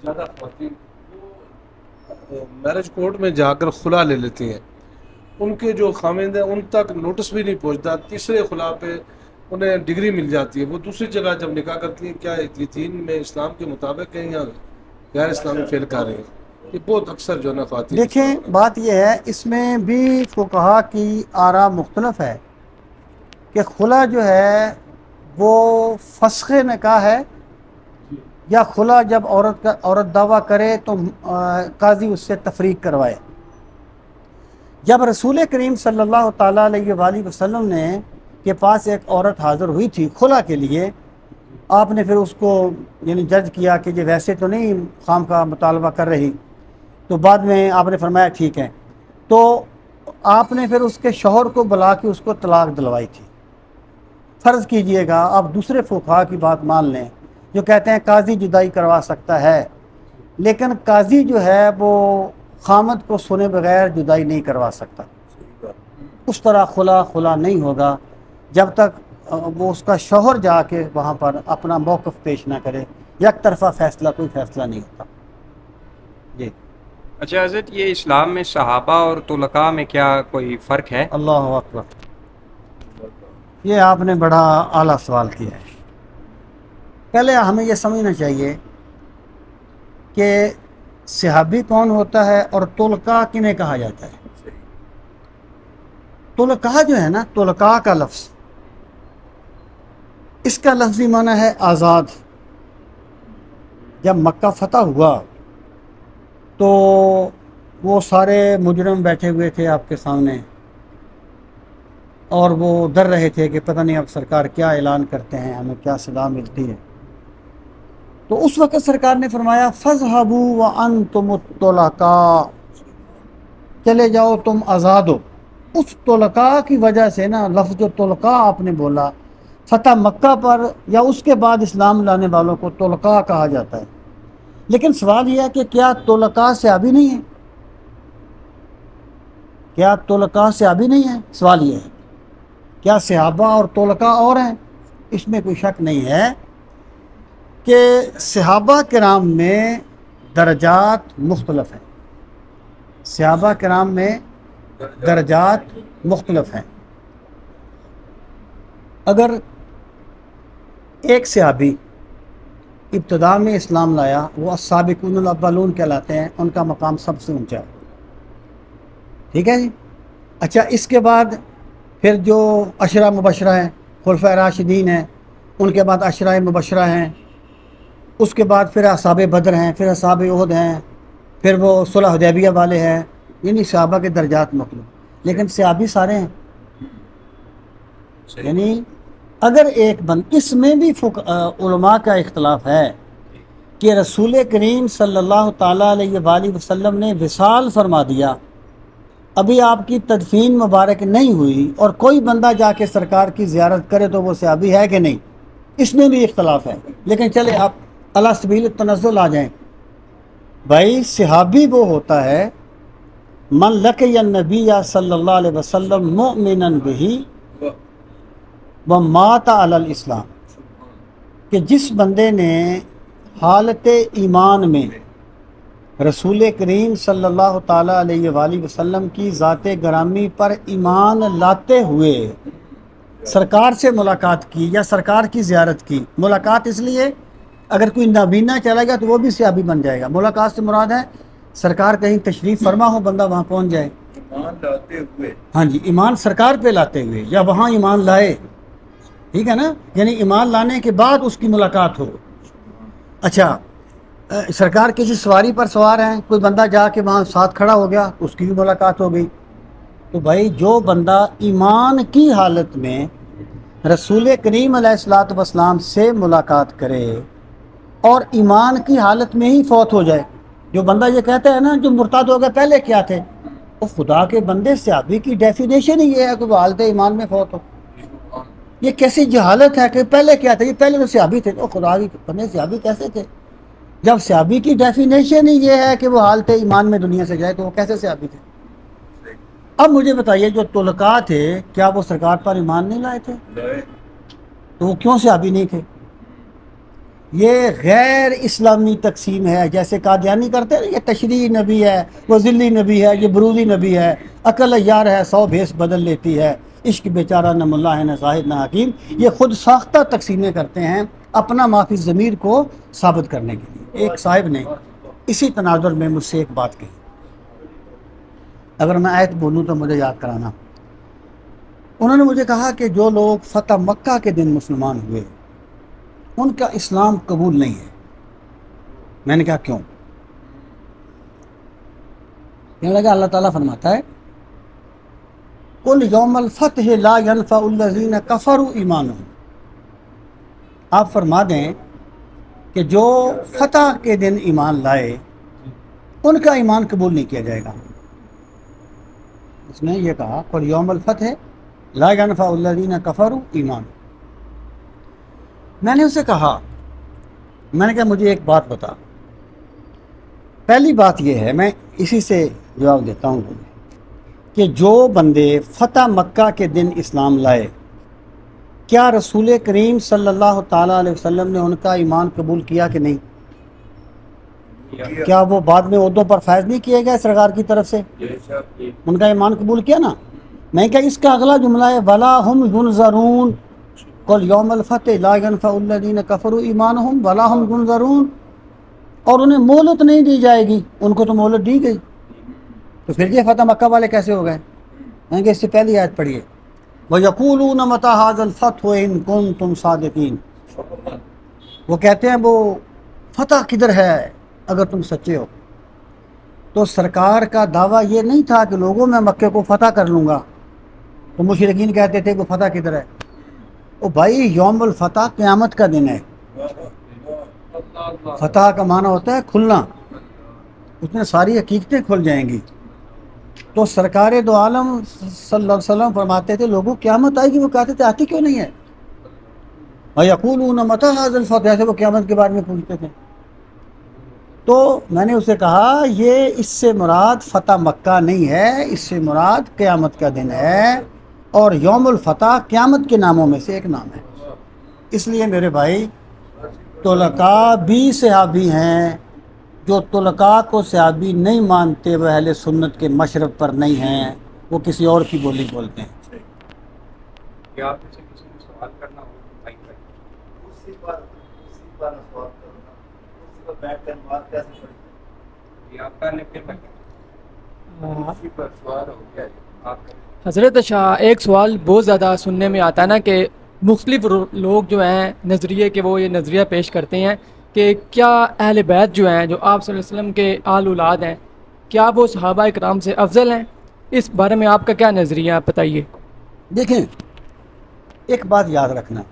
زیادہ خواتین میرج کورٹ میں جا کر خلا لے لیتی ہیں، ان کے جو خامند ہیں ان تک نوٹس بھی نہیں پہنچتا، تیسرے خلا پہ انہیں ڈگری مل جاتی ہے، وہ دوسری جگہ جب نکاح کرتی ہیں کیا یہ دین میں اسلام کے مطابق ہے یا غیر اسلامی فعل کر رہے ہیں؟ یہ بہت اکثر جو ہے نا خواتین دیکھیں بات یہ ہے، اس میں بھی فقہا کی آراء مختلف ہے کہ خلا جو ہے وہ فسخ نکاح ہے یا خلا جب عورت دعویٰ کرے تو قاضی اس سے تفریق کروائے۔ جب رسول کریم صلی اللہ تعالیٰ علیہ وآلہ وسلم نے کے پاس ایک عورت حاضر ہوئی تھی خلا کے لیے، آپ نے پھر اس کو یعنی جج کیا کہ یہ ویسے تو نہیں خام کا مطالبہ کر رہی، تو بعد میں آپ نے فرمایا ٹھیک ہے، تو آپ نے پھر اس کے شوہر کو بلا کے اس کو طلاق دلوائی تھی۔ فرض کیجئے گا آپ دوسرے فقہا کی بات مان لیں جو کہتے ہیں قاضی جدائی کروا سکتا ہے، لیکن قاضی جو ہے وہ خامد کو سنے بغیر جدائی نہیں کروا سکتا، اس طرح خلا نہیں ہوگا جب تک وہ اس کا شوہر جا کے وہاں پر اپنا موقف پیش نہ کرے، یک طرفہ فیصلہ کوئی فیصلہ نہیں ہوتا۔ جی اچھا حضرت، یہ اسلام میں صحابہ اور طلقاء میں کیا کوئی فرق ہے؟ اللہ اکبر، یہ آپ نے بڑا اعلیٰ سوال کیا ہے۔ پہلے ہمیں یہ سمجھنا چاہیے کہ صحابی کون ہوتا ہے اور طلقاء کنہیں کہا جاتا ہے۔ طلقاء جو ہے نا، طلقاء کا لفظ، اس کا لفظی معنی ہے آزاد۔ جب مکہ فتح ہوا تو وہ سارے مجرم بیٹھے ہوئے تھے آپ کے سامنے اور وہ ڈر رہے تھے کہ پتہ نہیں اب سرکار کیا اعلان کرتے ہیں، ہمیں کیا سزا ملتی ہے۔ تو اس وقت سرکار نے فرمایا فَاذْهَبُوا وَأَنْتُمُ الطُّلَقَاءُ، چلے جاؤ تم آزاد ہو۔ اس طلقاء کی وجہ سے نا، لفظ جو طلقاء آپ نے بولا، فتح مکہ پر یا اس کے بعد اسلام لانے والوں کو طلقاء کہا جاتا ہے۔ لیکن سوال یہ ہے کہ کیا طلقاء صحابی نہیں ہیں؟ کیا طلقاء صحابی نہیں ہیں؟ سوال یہ ہے، کیا صحابہ اور طلقاء اور ہیں؟ اس میں کوئی شک نہیں ہے کہ صحابہ کرام میں درجات مختلف ہیں، صحابہ کرام میں درجات مختلف ہیں۔ اگر ایک صحابی ابتدا میں اسلام لایا، وہ السابقون الاولون کہلاتے ہیں، ان کا مقام سب سے اونچا ہے، ٹھیک ہے جی۔ اچھا، اس کے بعد پھر جو عشرہ مبشرہ ہیں، خلفائے راشدین ہیں، ان کے بعد عشرہ مبشرہ ہیں، اس کے بعد پھر اصحاب بدر ہیں، پھر اصحاب احد ہیں، پھر وہ صلح حدیبیہ والے ہیں، یعنی صحابہ کے درجات مختلف، لیکن صحابی سارے ہیں۔ یعنی اگر ایک اس میں بھی علماء کا اختلاف ہے کہ رسول کریم صلی اللہ تعالیٰ علیہ وآلہ وسلم نے وصال فرما دیا، ابھی آپ کی تدفین مبارک نہیں ہوئی اور کوئی بندہ جا کے سرکار کی زیارت کرے تو وہ صحابی ہے کہ نہیں، اس میں بھی اختلاف ہے۔ لیکن چلے آپ علی سبیل التنزل آ جائیں۔ بھائی صحابی وہ ہوتا ہے من لقی النبی صلی اللہ علیہ وسلم مؤمنا بہ ومات علی الاسلام، کہ جس بندے نے حالت ایمان میں رسول کریم صلی اللہ تعالیٰ علیہ وآلہ وسلم کی ذات گرامی پر ایمان لاتے ہوئے سرکار سے ملاقات کی یا سرکار کی زیارت کی۔ ملاقات اس لیے اگر کوئی نابینا چلا گیا تو وہ بھی صحابی بن جائے گا۔ ملاقات سے مراد ہے سرکار کہیں تشریف فرما ہو، بندہ وہاں پہنچ جائے، ایمان لاتے ہوئے، ہاں جی، ایمان سرکار پہ لاتے ہوئے یا وہاں ایمان لائے، ٹھیک ہے نا، یعنی ایمان لانے کے بعد اس کی ملاقات ہو۔ اچھا، سرکار کسی سواری پر سوار ہیں، کوئی بندہ جا کے وہاں ساتھ کھڑا ہو گیا، اس کی بھی ملاقات ہو گئی۔ تو بھائی جو بندہ ایمان کی حالت میں رسول کریم علیہ الصلوۃ والسلام سے ملاقات کرے اور ایمان کی حالت میں ہی فوت ہو جائے، جو بندہ یہ کہتا ہے نا جو مرتد ہو گیا پہلے کیا تھے، وہ خدا کے بندے صحابی کی ڈیفینیشن ہی یہ ہے کہ وہ حالت ایمان میں فوت ہو۔ یہ کیسی جہالت ہے کہ پہلے کیا تھا، یہ پہلے تو صحابی تھے، وہ خدا کے بندے صحابی کیسے تھے؟ جب صحابی کی ڈیفینیشن ہی یہ ہے کہ وہ حالت ایمان میں دنیا سے جائے تو وہ کیسے صحابی تھے؟ اب مجھے بتائیے جو طلقاء تھے کیا وہ سرکار پر ایمان نہیں لائے تھے؟ تو وہ کیوں صحابی نہیں تھے؟ یہ غیر اسلامی تقسیم ہے، جیسے قادیانی کرتے ہیں، یہ تشریعی نبی ہے، وہ ذلی نبی ہے، یہ بروزی نبی ہے، عقل یار ہے 100 بھیس بدل لیتی ہے، عشق بیچارہ نہ ملا ہے نہ زاہد نہ حکیم. یہ خود ساختہ تقسیمیں کرتے ہیں اپنا معافی ضمیر کو ثابت کرنے کے لیے. ایک صاحب نے اسی تناظر میں مجھ سے ایک بات کہی، اگر میں آیت بولوں تو مجھے یاد کرانا. انہوں نے مجھے کہا کہ جو لوگ فتح مکہ کے دن مسلمان ہوئے ان کا اسلام قبول نہیں ہے. میں نے کہا کیوں؟ کہنے لگا اللہ تعالیٰ فرماتا ہے قل یوم الفتح لا ينفع الذین کفروا ایمانہم. آپ فرما دیں کہ جو فتح کے دن ایمان لائے ان کا ایمان قبول نہیں کیا جائے گا. اس نے یہ کہا قل یوم الفتح لا ينفع الذین کفروا ایمانہم. میں نے اسے کہا، میں نے کہا مجھے ایک بات بتا. پہلی بات یہ ہے، میں اسی سے جواب دیتا ہوں کہ جو بندے فتح مکہ کے دن اسلام لائے کیا رسول کریم صلی اللہ تعالیٰ علیہ وسلم نے ان کا ایمان قبول کیا کہ نہیں؟ کیا وہ بعد میں عہدوں پر فائز نہیں کیے گئے سرکار کی طرف سے؟ ان کا ایمان قبول کیا نا. میں کہا اس کا اگلا جملہ ہے وَلَا هُمْ يُنْظَرُونَ قُلْ يَوْمَ الْفَتْحِ لَا يَنْفَعُ الَّذِينَ كَفَرُوا إِيمَانُهُمْ وَلَا هُمْ يُنْظَرُونَ. اور انہیں مہلت نہیں دی جائے گی، ان کو تو مہلت دی گئی. تو پھر یہ فتح مکہ والے کیسے ہو گئے؟ میں کہ اس سے پہلی آیت پڑھیے وَيَقُولُونَ مَتَى هَٰذَا الْفَتْحُ إِن كُنتُمْ صَادِقِينَ. وہ کہتے ہیں وہ فتح کدھر ہے اگر تم سچے ہو. تو سرکار کا دعویٰ یہ نہیں تھا کہ لوگوں میں مکے کو فتح کر لوں گا. تو مشرکین کہتے تھے کہ فتح کدھر ہے. او بھائی یوم الفتح قیامت کا دن ہے. فتح کا معنی ہوتا ہے کھلنا، اس میں ساری حقیقتیں کھل جائیں گی. تو سرکار دو عالم صلی اللہ علیہ وسلم فرماتے تھے لوگوں قیامت آئے گی. وہ کہتے تھے آتی کیوں نہیں ہے؟ وَيَقُولُونَ مَتَى هَٰذَا الْفَتْحُ، ایسے وہ قیامت کے بارے میں پوچھتے تھے. تو میں نے اسے کہا یہ اس سے مراد فتح مکہ نہیں ہے، اس سے مراد قیامت کا دن ہے، اور یوم الفتح قیامت کے ناموں میں سے ایک نام ہے. اس لیے میرے بھائی طلقاء بھی صحابی ہیں. جو طلقاء کو صحابی نہیں مانتے وہ اہل سنت کے مشرب پر نہیں ہیں، وہ کسی اور کی بولی بولتے ہیں. کیا آپ سے کسی نے سوال کرنا ہو تو بھائی اسی پر سوال کرنا، اسی پر بیٹھ کر بات کیسے پڑھی؟ یہ آپ کا نے پھر اسی پر سوال ہو گیا آپ کا. حضرت شاہ ایک سوال بہت زیادہ سننے میں آتا ہے نا کہ مختلف لوگ جو ہیں نظریے کے وہ یہ نظریہ پیش کرتے ہیں کہ کیا اہل بیت جو ہیں جو آپ صلی اللہ علیہ وسلم کے آل اولاد ہیں کیا وہ صحابہ اکرام سے افضل ہیں؟ اس بارے میں آپ کا کیا نظریہ ہے، آپ بتائیے. دیکھیں ایک بات یاد رکھنا،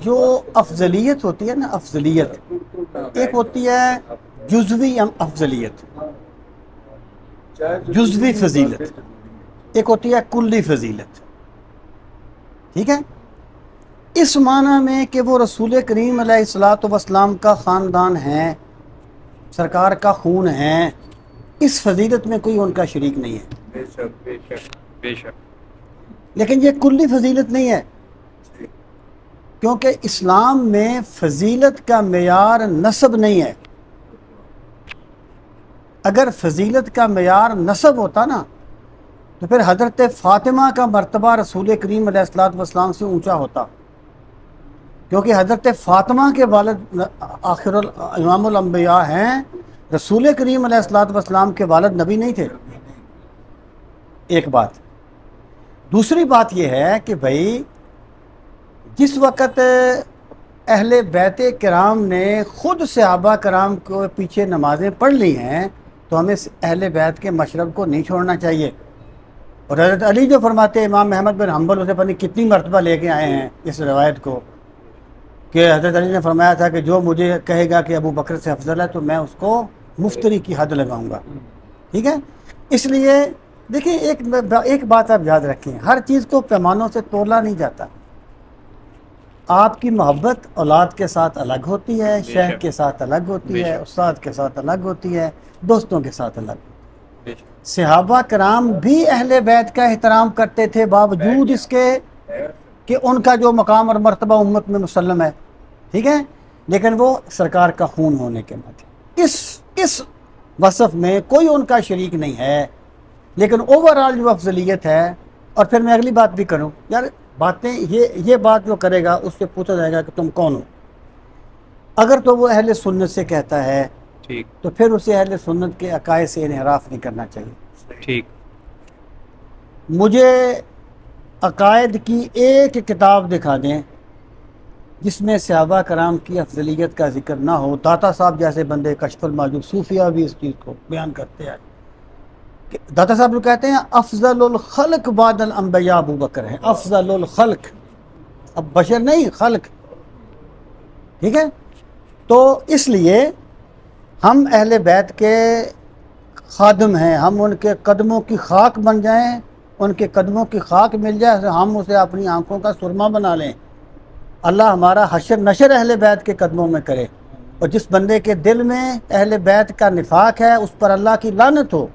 جو افضلیت ہوتی ہے نا، افضلیت ایک ہوتی ہے جزوی افضلیت، جزوی فضیلت، ایک ہوتی ہے کلی فضیلت. ٹھیک ہے؟ اس معنی میں کہ وہ رسول کریم علیہ الصلوۃ والسلام کا خاندان ہے، سرکار کا خون ہے، اس فضیلت میں کوئی ان کا شریک نہیں ہے. بے شک بے شک بے شک. لیکن یہ کلی فضیلت نہیں ہے، کیونکہ اسلام میں فضیلت کا معیار نسب نہیں ہے. اگر فضیلت کا معیار نسب ہوتا نا تو پھر حضرت فاطمہ کا مرتبہ رسول کریم علیہ الصلوۃ والسلام سے اونچا ہوتا، کیونکہ حضرت فاطمہ کے والد آخر امام الانبیاء ہیں، رسول کریم علیہ الصلوۃ والسلام کے والد نبی نہیں تھے. ایک بات. دوسری بات یہ ہے کہ بھائی جس وقت اہل بیت کرام نے خود صحابہ کرام کو پیچھے نمازیں پڑھ لی ہیں تو ہمیں اہل بیت کے مشرب کو نہیں چھوڑنا چاہیے. اور حضرت علی جو فرماتے ہیں، امام احمد بن حنبل اسے پتہ نہیں کتنی مرتبہ لے کے آئے ہیں اس روایت کو، کہ حضرت علی نے فرمایا تھا کہ جو مجھے کہے گا کہ ابو بکر سے افضل ہے تو میں اس کو مفتری کی حد لگاؤں گا. ٹھیک ہے؟ اس لیے دیکھیں ایک بات آپ یاد رکھیں، ہر چیز کو پیمانوں سے تولا نہیں جاتا. آپ کی محبت اولاد کے ساتھ الگ ہوتی ہے، شیخ کے ساتھ الگ ہوتی ہے، استاد کے ساتھ الگ ہوتی ہے، دوستوں کے ساتھ الگ. صحابہ کرام بھی اہل بیت کا احترام کرتے تھے باوجود اس کے کہ ان کا جو مقام اور مرتبہ امت میں مسلم ہے. ٹھیک ہے؟ لیکن وہ سرکار کا خون ہونے کے ناطے اس وصف میں کوئی ان کا شریک نہیں ہے، لیکن اوورآل جو افضلیت ہے. اور پھر میں اگلی بات بھی کروں یار، باتیں یہ بات جو کرے گا اس سے پوچھا جائے گا کہ تم کون ہو. اگر تو وہ اہل سنت سے کہتا ہے ٹھیک تو پھر اسے اہل سنت کے عقائد سے انحراف نہیں کرنا چاہیے. ٹھیک. مجھے عقائد کی ایک کتاب دکھا دیں جس میں صحابہ کرام کی افضلیت کا ذکر نہ ہو. داتا صاحب جیسے بندے کشف المعجوب صوفیہ بھی اس چیز کو بیان کرتے ہیں. داتا صاحب جو کہتے ہیں افضل الخلق بعد الانبیاء ابو بکر ہے. افضل الخلق، اب بشر نہیں، خلق. ٹھیک ہے، تو اس لیے ہم اہل بیت کے خادم ہیں، ہم ان کے قدموں کی خاک بن جائیں، ان کے قدموں کی خاک مل جائے، ہم اسے اپنی آنکھوں کا سرما بنا لیں. اللہ ہمارا حشر نشر اہل بیت کے قدموں میں کرے. اور جس بندے کے دل میں اہل بیت کا نفاق ہے اس پر اللہ کی لعنت ہو.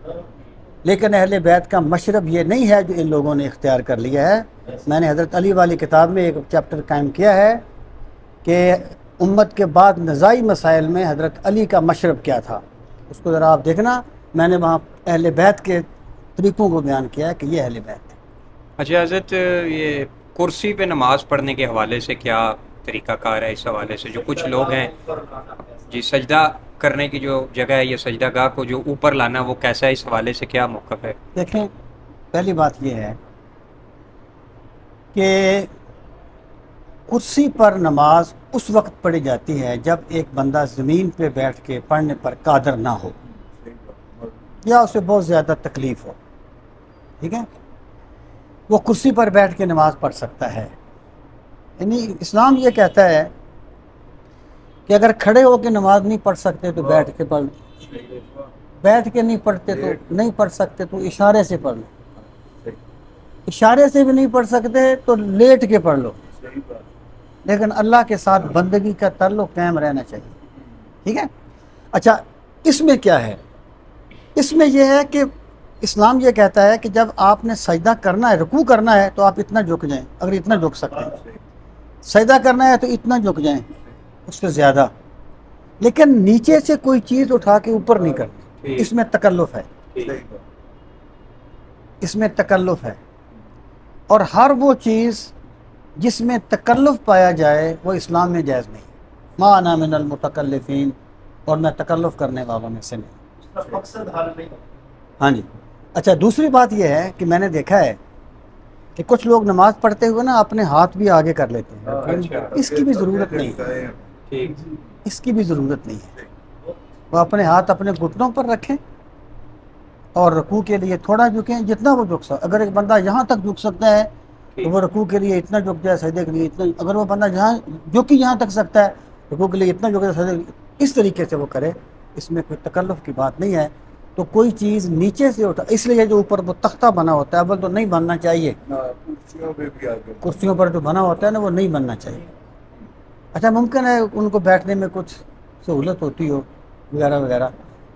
لیکن اہل بیت کا مشرب یہ نہیں ہے جو ان لوگوں نے اختیار کر لیا ہے. میں نے حضرت علی والی کتاب میں ایک چیپٹر قائم کیا ہے کہ امت کے بعد نزاعی مسائل میں حضرت علی کا مشرب کیا تھا. اس کو ذرا آپ دیکھنا، میں نے وہاں اہل بیت کے طریقوں کو بیان کیا ہے کہ یہ اہل بیت ہے. اچھا حضرت، یہ کرسی پہ نماز پڑھنے کے حوالے سے کیا طریقہ کار ہے؟ اس حوالے سے جو کچھ لوگ ہیں جی، سجدہ کرنے کی جو جگہ ہے یا سجدہ گاہ کو جو اوپر لانا وہ کیسا ہے، اس حوالے سے کیا موقف ہے؟ دیکھیں، پہلی بات یہ ہے کہ کرسی پر نماز اس وقت پڑھی جاتی ہے جب ایک بندہ زمین پہ بیٹھ کے پڑھنے پر قادر نہ ہو یا اسے بہت زیادہ تکلیف ہو. ٹھیک ہے، وہ کرسی پر بیٹھ کے نماز پڑھ سکتا ہے. یعنی اسلام یہ کہتا ہے کہ اگر کھڑے ہو کے نماز نہیں پڑھ سکتے تو بیٹھ کے پڑھ لو، بیٹھ کے نہیں پڑھتے تو نہیں پڑھ سکتے تو اشارے سے پڑھ لو، اشارے سے بھی نہیں پڑھ سکتے تو لیٹ کے پڑھ لو. لیکن اللہ کے ساتھ بندگی کا تعلق قائم رہنا چاہیے. ٹھیک ہے. اچھا، اس میں کیا ہے؟ اس میں یہ ہے کہ اسلام یہ کہتا ہے کہ جب آپ نے سجدہ کرنا ہے، رکوع کرنا ہے تو آپ اتنا جھک جائیں، اگر اتنا جھک سکتے ہیں. سجدہ کرنا ہے تو اتنا جھک جائیں، اس سے زیادہ. لیکن نیچے سے کوئی چیز اٹھا کے اوپر نہیں کرنی، اس میں تکلف ہے، اس میں تکلف ہے. اور ہر وہ چیز جس میں تکلف پایا جائے وہ اسلام میں جائز نہیں. ما انا من المتکلفین، اور میں تکلف کرنے والوں میں سے نہیں. مقصد حل نہیں. ہاں جی. اچھا، دوسری بات یہ ہے کہ میں نے دیکھا ہے کہ کچھ لوگ نماز پڑھتے ہوئے نا اپنے ہاتھ بھی آگے کر لیتے ہیں. اس کی بھی ضرورت نہیں ہے، اس کی بھی ضرورت نہیں ہے. وہ اپنے ہاتھ اپنے گھٹنوں پر رکھیں اور رکوع کے لیے تھوڑا جھکیں جتنا وہ جھک سکتا. اگر ایک بندہ یہاں تک جھک سکتا ہے تو وہ رکوع کے لیے اتنا جھک جائے، سجدے کے لیے اتنا. اگر وہ بندہ جہاں جو کہ یہاں تک سکتا ہے رکوع کے لیے اتنا جھک جائے، سجدے اس طریقے سے وہ کرے. اس میں کوئی تکلف کی بات نہیں ہے. تو کوئی چیز نیچے سے اٹھا، اس لیے جو اوپر وہ تختہ بنا ہوتا ہے اول تو نہیں بننا چاہیے. کرسیوں پر جو بنا ہوتا ہے نا وہ نہیں بننا چاہیے. اچھا، ممکن ہے ان کو بیٹھنے میں کچھ سہولت ہوتی ہو وغیرہ وغیرہ،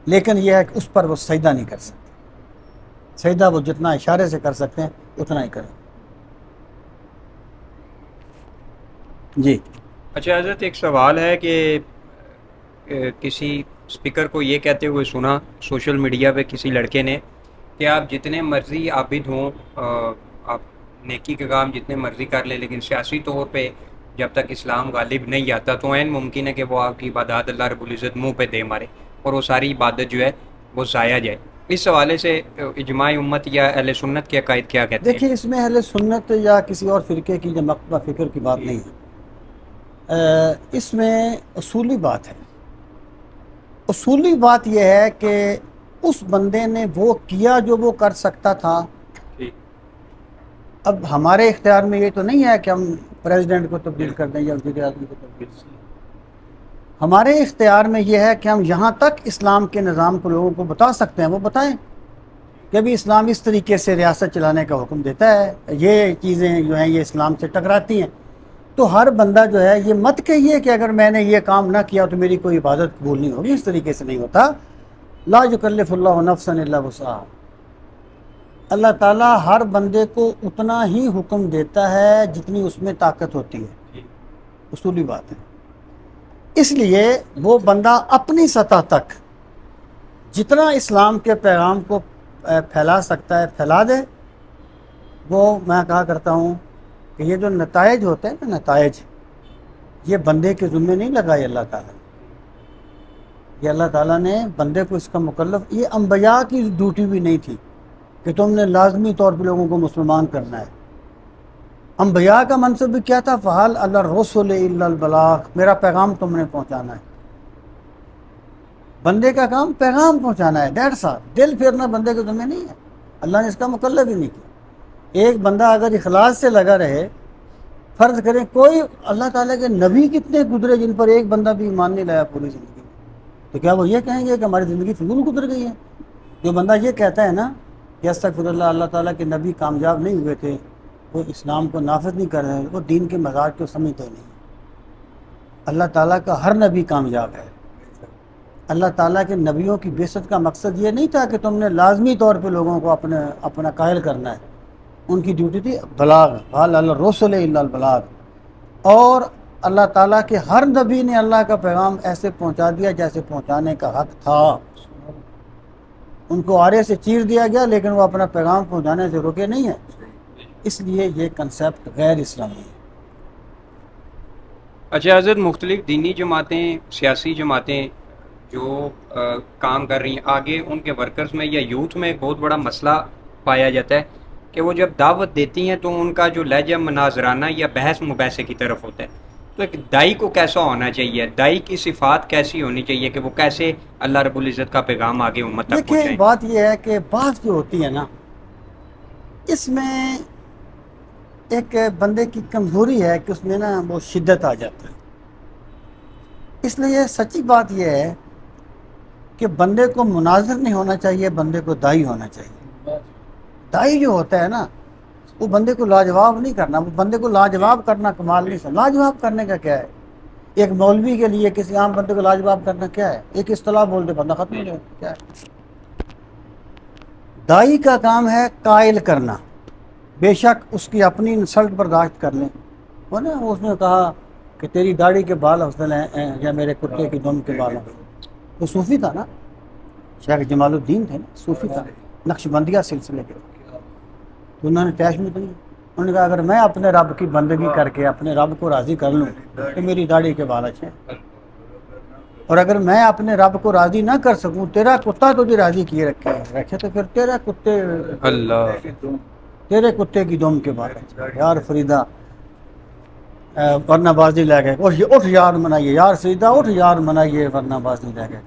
لیکن یہ ہے کہ اس پر وہ سجدہ نہیں کر سکتے. سجدہ وہ جتنا اشارے سے کر سکتے ہیں اتنا ہی کریں. جی. اچھا حضرت، ایک سوال ہے کہ کسی اسپیکر کو یہ کہتے ہوئے سنا سوشل میڈیا پہ کسی لڑکے نے کہ آپ جتنے مرضی عابد ہوں، آپ نیکی کے کام جتنے مرضی کر لیں، لیکن سیاسی طور پہ جب تک اسلام غالب نہیں آتا تو عین ممکن ہے کہ وہ آپ کی عبادات اللہ رب العزت منہ پہ دے مارے اور وہ ساری عبادت جو ہے وہ ضائع جائے. اس حوالے سے اجماع امت یا اہل سنت کے عقائد کیا کہتے ہیں؟ دیکھیے، اس میں اہل سنت یا کسی اور فرقے کی یا مکتبہ فکر کی بات نہیں ہے. اس میں اصولی بات ہے. اصولی بات یہ ہے کہ اس بندے نے وہ کیا جو وہ کر سکتا تھا. اب ہمارے اختیار میں یہ تو نہیں ہے کہ ہم پریزیڈنٹ کو تبدیل کر دیں یا وزیر اعظم کو تبدیل کر دیں. ہمارے اختیار میں یہ ہے کہ ہم یہاں تک اسلام کے نظام کو لوگوں کو بتا سکتے ہیں وہ بتائیں کہ ابھی اسلام اس طریقے سے ریاست چلانے کا حکم دیتا ہے، یہ چیزیں جو ہیں یہ اسلام سے ٹکراتی ہیں. تو ہر بندہ جو ہے یہ مت کہیے کہ اگر میں نے یہ کام نہ کیا تو میری کوئی عبادت قبول نہیں ہوگی. اس طریقے سے نہیں ہوتا. لا یکلف اللہ نفسا الا وسعہا. اللہ تعالیٰ ہر بندے کو اتنا ہی حکم دیتا ہے جتنی اس میں طاقت ہوتی ہے. اصولی بات ہے. اس لیے وہ بندہ اپنی سطح تک جتنا اسلام کے پیغام کو پھیلا سکتا ہے پھیلا دے. وہ میں کہا کرتا ہوں کہ یہ جو نتائج ہوتے ہیں نا، نتائج یہ بندے کے ذمے نہیں لگائے اللہ تعالیٰ نے. یہ اللہ تعالیٰ نے بندے کو اس کا مکلف، یہ انبیاء کی ڈیوٹی بھی نہیں تھی کہ تم نے لازمی طور پہ لوگوں کو مسلمان کرنا ہے. انبیاء کا منصب بھی کیا تھا؟ فحال الرسل الا البلاغ، میرا پیغام تم نے پہنچانا ہے. بندے کا کام پیغام پہنچانا ہے، ڈیڑھ سال دل پھیرنا بندے کے ذمہ نہیں ہے. اللہ نے اس کا مکلف ہی نہیں کیا. ایک بندہ اگر اخلاص سے لگا رہے، فرض کریں کوئی اللہ تعالیٰ کے نبی کتنے گزرے جن پر ایک بندہ بھی ایمان نہیں لایا پوری زندگی میں، تو کیا وہ یہ کہیں گے کہ ہماری زندگی فضول گزر گئی ہے؟ جو بندہ یہ کہتا ہے نا کہ استغفر اللہ، اللہ تعالیٰ کے نبی کامیاب نہیں ہوئے تھے، وہ اسلام کو نافذ نہیں کر رہے، وہ دین کے مزاج کو سمجھتے نہیں. اللہ تعالیٰ کا ہر نبی کامیاب ہے. اللہ تعالیٰ کے نبیوں کی بعثت کا مقصد یہ نہیں تھا کہ تم نے لازمی طور پہ لوگوں کو اپنا قائل کرنا ہے. ان کی ڈیوٹی تھی بلاغ، قال الرسل الا البلاغ. اور اللہ تعالیٰ کے ہر نبی نے اللہ کا پیغام ایسے پہنچا دیا جیسے پہنچانے کا حق تھا. ان کو آرے سے چیر دیا گیا لیکن وہ اپنا پیغام پہنچانے سے رکے نہیں ہیں. اس لیے یہ کنسیپٹ غیر اسلامی ہے. اچھا حضرت، مختلف دینی جماعتیں، سیاسی جماعتیں جو کام کر رہی ہیں، آگے ان کے ورکرز میں یا یوتھ میں ایک بہت بڑا مسئلہ پایا جاتا ہے کہ وہ جب دعوت دیتی ہیں تو ان کا جو لہجہ مناظرانہ یا بحث مباحثے کی طرف ہوتا ہے. تو ایک دائی کو کیسا ہونا چاہیے؟ دائی کی صفات کیسی ہونی چاہیے کہ وہ کیسے اللہ رب العزت کا پیغام آگے امت تک دیکھیں، پہنچائیں؟ بات یہ ہے کہ بات جو ہوتی ہے نا، اس میں ایک بندے کی کمزوری ہے کہ اس میں نا وہ شدت آ جاتا ہے. اس لیے سچی بات یہ ہے کہ بندے کو مناظر نہیں ہونا چاہیے، بندے کو دائی ہونا چاہیے. دائی جو ہوتا ہے نا، وہ بندے کو لاجواب نہیں کرنا. وہ بندے کو لاجواب کرنا کمال نہیں سمجھ. لاجواب کرنے کا کیا ہے؟ ایک مولوی کے لیے کسی عام بندے کو لاجواب کرنا کیا ہے؟ ایک اصطلاح بول دے بندہ ختم ہو جائے. کیا ہے؟ دائی کا کام ہے قائل کرنا. بے شک اس کی اپنی انسلٹ برداشت کر لیں. وہ نا اس نے کہا کہ تیری داڑھی کے بال افضل ہیں یا میرے کتے کی دم کے بال افضل. وہ صوفی تھا نا، شیخ جمال الدین تھے نا، صوفی تھا، نقش بندیہ سلسلے کے. تو انہوں نے تیش میں دی. انہوں نے کہا اگر میں اپنے رب کی بندگی کر کے اپنے رب کو راضی کر لوں تو میری داڑھی کے بال اچھے ہیں، اور اگر میں اپنے رب کو راضی نہ کر سکوں، تیرا کتا تو بھی راضی کیے رکھے تو پھر تیرے کتے کی دم کے بال اچھے. یار فریدہ ورنہ بازی لے گئے، اٹھ یار منائیے، یار فریدہ اٹھ یار منائیے ورنہ بازی لے گئے.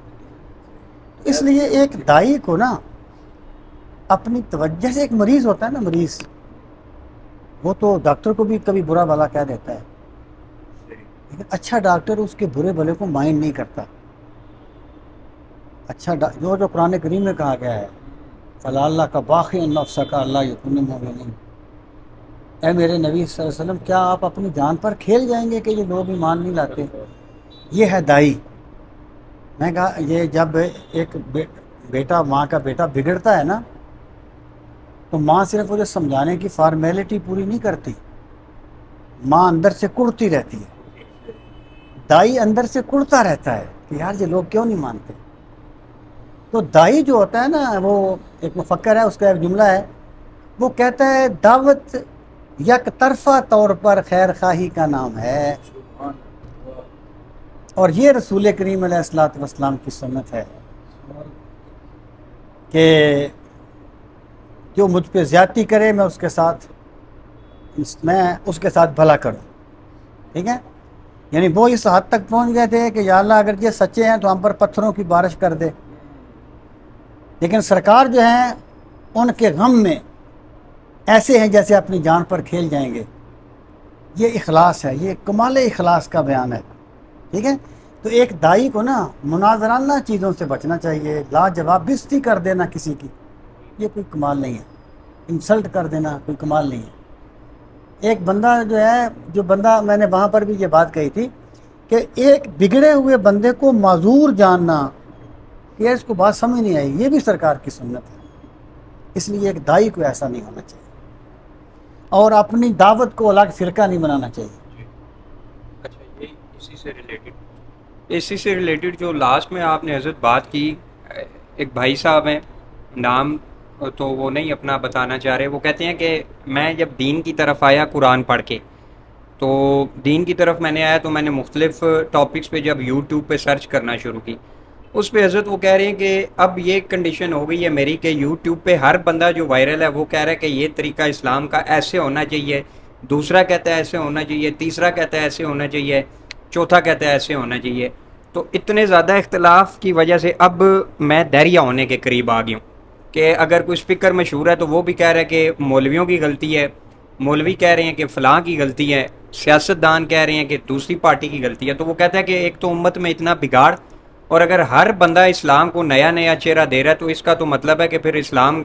اس لیے ایک دائی کو نا اپنی توجہ، جیسے ایک مریض ہوتا ہے نا، مریض وہ تو ڈاکٹر کو بھی کبھی برا بھلا کہہ دیتا ہے، لیکن اچھا ڈاکٹر اس کے برے بھلے کو مائنڈ نہیں کرتا. اچھا جو قرآن کریم میں کہا گیا ہے فلا اللہ کا باقی نفس کا اللہ یکون مومنین. اے میرے نبی صلی اللہ علیہ وسلم، کیا آپ اپنی جان پر کھیل جائیں گے کہ یہ لوگ ایمان نہیں لاتے؟ یہ ہے دائی. میں کہا یہ جب ایک بیٹا، ماں کا بیٹا بگڑتا ہے نا، تو ماں صرف اسے سمجھانے کی فارمیلٹی پوری نہیں کرتی، ماں اندر سے کڑتی رہتی ہے. دائی اندر سے کڑتا رہتا ہے کہ یار یہ لوگ کیوں نہیں مانتے. تو دائی جو ہوتا ہے نا، وہ ایک مفکر ہے، اس کا ایک جملہ ہے، وہ کہتا ہے دعوت یک طرفہ طور پر خیر خواہی کا نام ہے، اور یہ رسول کریم علیہ الصلوۃ والسلام کی سنت ہے کہ جو مجھ پہ زیادتی کرے میں اس کے ساتھ بھلا کروں. ٹھیک ہے؟ یعنی وہ اس حد تک پہنچ گئے تھے کہ یا اللہ اگر یہ سچے ہیں تو ہم پر پتھروں کی بارش کر دے. لیکن سرکار جو ہیں ان کے غم میں ایسے ہیں جیسے اپنی جان پر کھیل جائیں گے. یہ اخلاص ہے، یہ کمال اخلاص کا بیان ہے. ٹھیک ہے؟ تو ایک دائی کو نا مناظرانہ چیزوں سے بچنا چاہیے. لاجواب بستی کر دینا کسی کی، یہ کوئی کمال نہیں ہے. انسلٹ کر دینا کوئی کمال نہیں ہے. ایک بندہ جو بندہ میں نے وہاں پر بھی یہ بات کہی تھی کہ ایک بگڑے ہوئے بندے کو معذور جاننا کہ اس کو بات سمجھ نہیں آئی، یہ بھی سرکار کی سنت ہے. اس لیے ایک دائی کو ایسا نہیں ہونا چاہیے، اور اپنی دعوت کو الگ فرقہ نہیں بنانا چاہیے. اچھا، یہ اسی سے ریلیٹڈ جو لاسٹ میں آپ نے حضرت بات کی، ایک بھائی صاحب ہیں، نام تو وہ نہیں اپنا بتانا چاہ رہے، وہ کہتے ہیں کہ میں جب دین کی طرف آیا قرآن پڑھ کے، تو دین کی طرف میں نے آیا تو میں نے مختلف ٹاپکس پہ جب یوٹیوب پہ سرچ کرنا شروع کی، اس پہ حضرت وہ کہہ رہے ہیں کہ اب یہ کنڈیشن ہو گئی ہے میری کہ یوٹیوب پہ ہر بندہ جو وائرل ہے وہ کہہ رہا ہے کہ یہ طریقہ اسلام کا ایسے ہونا چاہیے، دوسرا کہتا ہے ایسے ہونا چاہیے، تیسرا کہتا ہے ایسے ہونا چاہیے، چوتھا کہتا ہے ایسے ہونا چاہیے. تو اتنے زیادہ اختلاف کی وجہ سے اب میں دہریہ ہونے کے قریب آ گیا ہوں کہ اگر کوئی اسپیکر مشہور ہے تو وہ بھی کہہ رہا ہے کہ مولویوں کی غلطی ہے، مولوی کہہ رہے ہیں کہ فلاں کی غلطی ہے، سیاستدان کہہ رہے ہیں کہ دوسری پارٹی کی غلطی ہے. تو وہ کہتا ہے کہ ایک تو امت میں اتنا بگاڑ، اور اگر ہر بندہ اسلام کو نیا نیا چہرہ دے رہا ہے تو اس کا تو مطلب ہے کہ پھر اسلام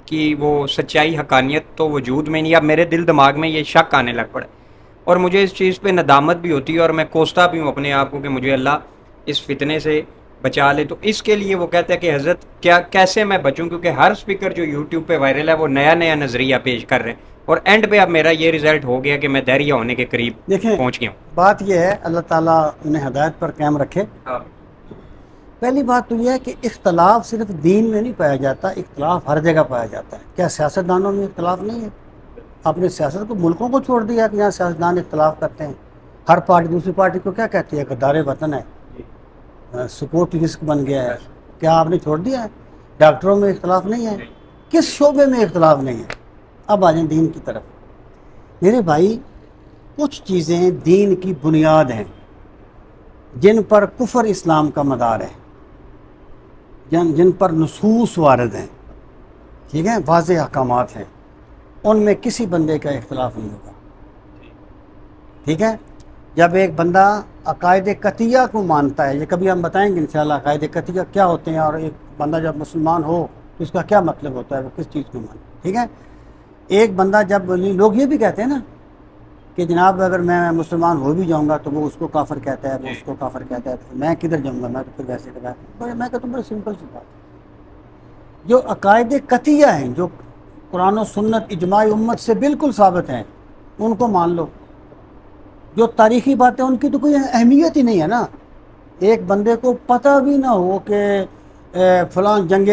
کی وہ سچائی حقانیت تو وجود میں نہیں. اب میرے دل دماغ میں یہ شک آنے لگ پڑا، اور مجھے اس چیز پہ ندامت بھی ہوتی ہے اور میں کوستا بھی ہوں اپنے آپ کو کہ مجھے اللہ اس فتنے سے بچا لے. تو اس کے لیے وہ کہتا ہے کہ حضرت کیسے میں بچوں، کیونکہ ہر اسپیکر جو یوٹیوب پہ وائرل ہے وہ نیا نیا نظریہ پیش کر رہے ہیں، اور اینڈ پہ اب میرا یہ رزلٹ ہو گیا کہ میں دہریہ ہونے کے قریب دیکھیں پہنچ گیا ہوں. بات یہ ہے اللہ تعالیٰ انہیں ہدایت پر قائم رکھے. پہلی بات تو یہ ہے کہ اختلاف صرف دین میں نہیں پایا جاتا، اختلاف ہر جگہ پایا جاتا ہے. کیا سیاستدانوں میں اختلاف نہیں ہے؟ آپ نے سیاست کو ملکوں کو چھوڑ دیا کہ یہاں سیاستدان اختلاف کرتے ہیں. ہر پارٹی دوسری پارٹی کو کیا کہتی ہے؟ غدار وطن ہے، سپورٹ رسک بن گیا ہے. کیا آپ نے چھوڑ دیا ہے؟ ڈاکٹروں میں اختلاف نہیں ہے، کس شعبے میں اختلاف نہیں ہے؟ اب آ جائیں دین کی طرف. میرے بھائی، کچھ چیزیں دین کی بنیاد ہیں جن پر کفر اسلام کا مدار ہے، جن پر نصوص وارد ہیں، ٹھیک ہے، واضح احکامات ہیں، ان میں کسی بندے کا اختلاف نہیں ہوگا. ٹھیک ہے، جب ایک بندہ عقائد قطعیہ کو مانتا ہے، یہ کبھی ہم بتائیں گے انشاءاللہ عقائد قطعیہ کیا ہوتے ہیں، اور ایک بندہ جب مسلمان ہو تو اس کا کیا مطلب ہوتا ہے، وہ کس چیز کو مانے. ٹھیک ہے، ایک بندہ جب لوگ یہ بھی کہتے ہیں نا کہ جناب اگر میں مسلمان ہو بھی جاؤں گا تو وہ اس کو کافر کہتا ہے، وہ اس کو کافر کہتا ہے، تو میں کدھر جاؤں گا، میں تو پھر ویسے کرا. میں کہتا ہوں بڑی سمپل سی بات، جو عقائد قطعیہ ہیں، جو قرآن و سنت اجماع امت سے بالکل ثابت ہیں، ان کو مان لو. جو تاریخی باتیں ان کی تو کوئی اہمیت ہی نہیں ہے نا. ایک بندے کو پتہ بھی نہ ہو کہ فلاں جنگ،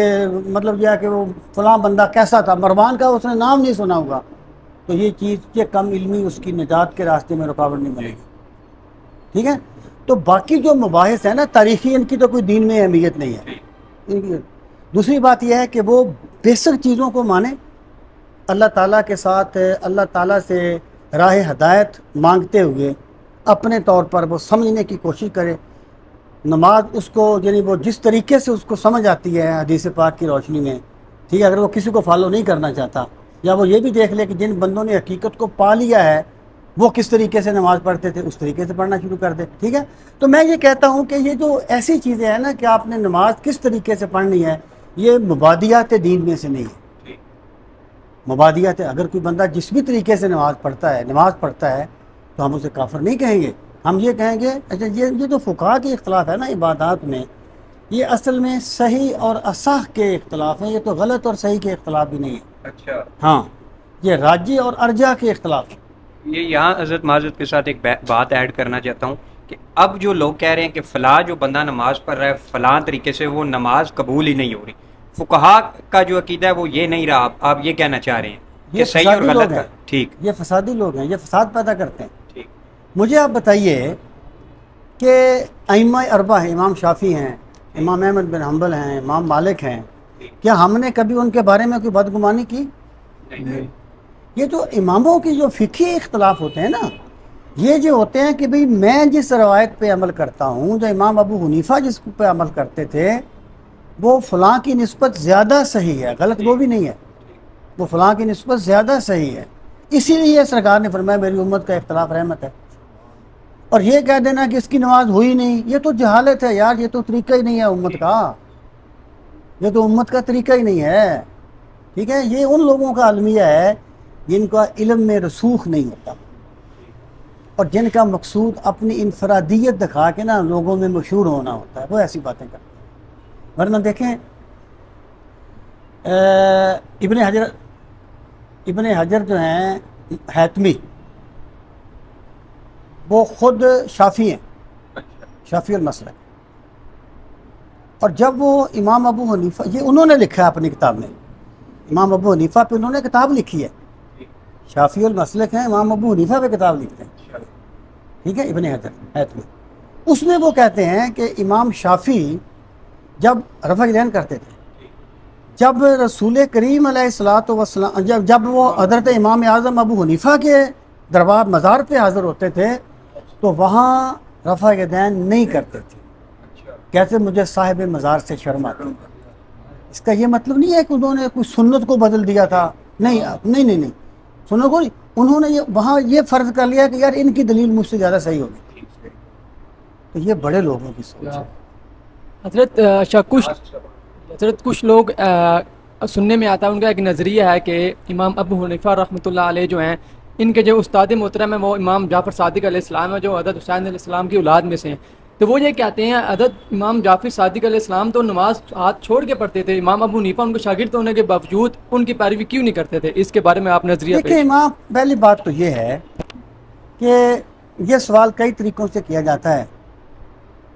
مطلب یہ ہے کہ وہ فلاں بندہ کیسا تھا، مروان کا اس نے نام نہیں سنا ہوگا، تو یہ چیز کے کم علمی اس کی نجات کے راستے میں رکاوٹ نہیں بنے گی. ٹھیک ہے، تو باقی جو مباحث ہیں نا تاریخی، ان کی تو کوئی دین میں اہمیت نہیں ہے. دوسری بات یہ ہے کہ وہ بیسک چیزوں کو مانے، اللہ تعالیٰ کے ساتھ اللہ تعالیٰ سے راہ ہدایت مانگتے ہوئے اپنے طور پر وہ سمجھنے کی کوشش کرے. نماز اس کو، یعنی وہ جس طریقے سے اس کو سمجھ آتی ہے حدیث پاک کی روشنی میں، ٹھیک ہے، اگر وہ کسی کو فالو نہیں کرنا چاہتا، یا وہ یہ بھی دیکھ لے کہ جن بندوں نے حقیقت کو پا لیا ہے وہ کس طریقے سے نماز پڑھتے تھے، اس طریقے سے پڑھنا شروع کر دے. ٹھیک ہے، تو میں یہ کہتا ہوں کہ یہ جو ایسی چیزیں ہیں نا کہ آپ نے نماز کس طریقے سے پڑھنی ہے، یہ مبادیات دین میں سے نہیں ہے. مبادیات، اگر کوئی بندہ جس بھی طریقے سے نماز پڑھتا ہے تو ہم اسے کافر نہیں کہیں گے. ہم یہ کہیں گے اچھا یہ جو فقہا کے اختلاف ہے نا عبادات میں، یہ اصل میں صحیح اور اصح کے اختلاف ہیں، یہ تو غلط اور صحیح کے اختلاف بھی نہیں ہے. اچھا، ہاں، یہ راجی اور ارجح کے اختلاف ہیں. یہ یہاں حضرت معذرت کے ساتھ ایک بات ایڈ کرنا چاہتا ہوں کہ اب جو لوگ کہہ رہے ہیں کہ فلاں جو بندہ نماز پڑھ رہا ہے فلاں طریقے سے وہ نماز قبول ہی نہیں ہو رہی، فقہا کا جو عقیدہ ہے وہ یہ نہیں رہا، آپ یہ کہنا چاہ رہے ہیں کہ یہ صحیح اور فسادی غلط لوگ ہیں. ٹھیک یہ فسادی لوگ ہیں، یہ فساد پیدا کرتے ہیں. ٹھیک. مجھے آپ بتائیے کہ ائمہ اربعہ ہیں، امام شافعی ہیں، امام احمد بن حنبل ہیں، امام مالک ہیں، کیا ہم نے کبھی ان کے بارے میں کوئی بدگمانی کی؟ نہیں. یہ جو اماموں کی جو فقہی اختلاف ہوتے ہیں نا، یہ جو ہوتے ہیں کہ بھئی میں جس روایت پہ عمل کرتا ہوں، جو امام ابو حنیفہ جس پہ عمل کرتے تھے، وہ فلاں کی نسبت زیادہ صحیح ہے، غلط وہ بھی نہیں ہے، وہ فلاں کی نسبت زیادہ صحیح ہے. اسی لیے سرکار نے فرمایا میری امت کا اختلاف رحمت ہے. اور یہ کہہ دینا کہ اس کی نماز ہوئی نہیں، یہ تو جہالت ہے یار، یہ تو طریقہ ہی نہیں ہے امت کا، یہ تو امت کا طریقہ ہی نہیں ہے. ٹھیک ہے، یہ ان لوگوں کا المیہ ہے جن کا علم میں رسوخ نہیں ہوتا، اور جن کا مقصود اپنی انفرادیت دکھا کے نا لوگوں میں مشہور ہونا ہوتا ہے، وہ ایسی باتیں کرتے ہیں. ورنہ دیکھیں ابن حجر جو ہیں حیتمی، وہ خود شافعی ہیں، شافعی المسلک. اور جب وہ امام ابو حنیفہ، یہ انہوں نے لکھا ہے اپنی کتاب میں، امام ابو حنیفہ پہ انہوں نے کتاب لکھی ہے، شافعی المسلک ہیں، امام ابو حنیفہ پہ کتاب لکھتے ہیں، ٹھیک ہے، ابن حجر حیثمی، اس میں وہ کہتے ہیں کہ امام شافعی جب رفع الیدین کرتے تھے، جب رسول کریم علیہ الصلوۃ والسلام جب وہ حضرت امام اعظم ابو حنیفہ کے دربار مزار پہ حاضر ہوتے تھے تو وہاں رفع الیدین نہیں کرتے تھے، کہتے مجھے صاحب مزار سے شرم آتی ہے۔ اس کا یہ مطلب نہیں ہے کہ انہوں نے کوئی سنت کو بدل دیا تھا، نہیں نہیں نہیں نہیں، سنت کو نہیں، انہوں نے وہاں یہ فرض کر لیا کہ یار ان کی دلیل مجھ سے زیادہ صحیح ہوگی، تو یہ بڑے لوگوں کی سوچ ہے۔ حضرت کچھ لوگ سننے میں آتا ہے، ان کا ایک نظریہ ہے کہ امام ابو حنیفہ رحمۃ اللہ علیہ جو ہیں، ان کے جو استاد محترم ہیں وہ امام جعفر صادق علیہ السلام ہے، جو حضرت حسین علیہ السلام کی اولاد میں سے ہیں، تو وہ یہ کہتے ہیں حضرت امام جعفر صادق علیہ السلام تو نماز ہاتھ چھوڑ کے پڑھتے تھے، امام ابو حنیفہ ان کو شاگرد ہونے کے باوجود ان کی پیروی کیوں نہیں کرتے تھے؟ اس کے بارے میں آپ نظریہ دیکھیں امام، پہلی بات تو یہ ہے کہ یہ سوال کئی طریقوں سے کیا جاتا ہے،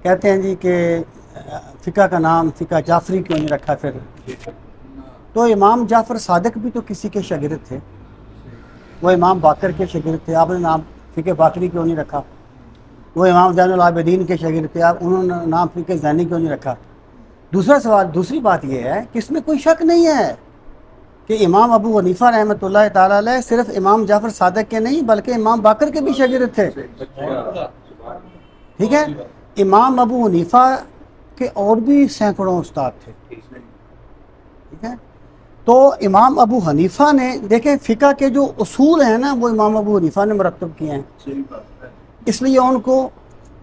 کہتے ہیں جی کہ فقہ کا نام فقہ جعفری کیوں نہیں رکھا؟ پھر تو امام جعفر صادق بھی تو کسی کے شاگرد تھے، وہ امام باقر کے شاگرد تھے، آپ نے نام فقہ باقری کیوں نہیں رکھا؟ وہ امام زین العابدین کے شاگرد تھے، آپ انہوں نے نام فقہ زینی کیوں نہیں رکھا؟ دوسرا سوال، دوسری بات یہ ہے کہ اس میں کوئی شک نہیں ہے کہ امام ابو حنیفہ رحمۃ اللہ تعالیٰ علیہ صرف امام جعفر صادق کے نہیں بلکہ امام باقر کے بھی شاگرد تھے، ٹھیک ہے، امام ابو حنیفہ کے اور بھی سینکڑوں استاد تھے، ٹھیک ہے، تو امام ابو حنیفہ نے دیکھیں فقہ کے جو اصول ہیں نا وہ امام ابو حنیفہ نے مرتب کیے ہیں، اس لیے ان کو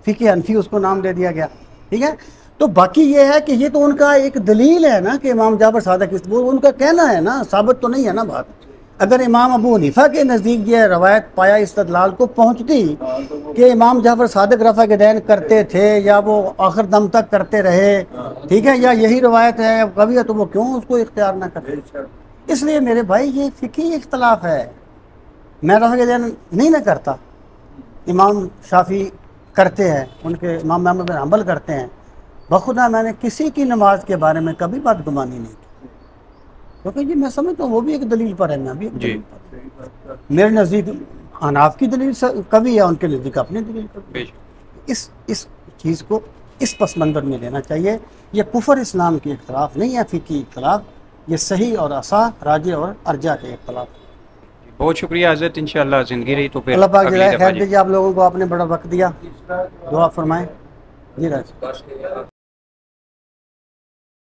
فقہ حنفی اس کو نام دے دیا گیا، ٹھیک ہے۔ تو باقی یہ ہے کہ یہ تو ان کا ایک دلیل ہے نا کہ امام جعفر صادق، وہ ان کا کہنا ہے نا، ثابت تو نہیں ہے نا بات۔ اگر امام ابو حنیفہ کے نزدیک یہ روایت پایا استدلال کو پہنچتی کہ امام جعفر صادق رفع الیدین کرتے تھے یا وہ آخر دم تک کرتے رہے، ٹھیک ہے، یا یہی روایت ہے کبھی ہے، تو وہ کیوں اس کو اختیار نہ کرتے؟ اس لیے میرے بھائی یہ فقہی اختلاف ہے، میں رفع الیدین نہیں نہ کرتا، امام شافعی کرتے ہیں، ان کے امام احمد بن حنبل کرتے ہیں، بخدا میں نے کسی کی نماز کے بارے میں کبھی بدگمانی نہیں کی، کیونکہ یہ میں سمجھتا ہوں وہ بھی ایک دلیل پر ہے، میں بھی ایک دلیل پر ہے، میرے نزدیک حناف کی دلیل کبھی ہے، ان کے نزدیک اپنی دلیل کبھی۔ اس چیز کو اس پس منظر میں لینا چاہیے، یہ کفر اسلام کے اختلاف نہیں ہے، فقہی اختلاف، یہ صحیح اور اصح راجح اور ارجح کے اختلاف۔ بہت شکریہ حضرت، انشاءاللہ زندگی رہی تو پھر اللہ پاک اگلی جزائے دفعہ خیر دیجیے، آپ لوگوں کو آپ نے بڑا وقت دیا، دعا فرمائیں جی راج۔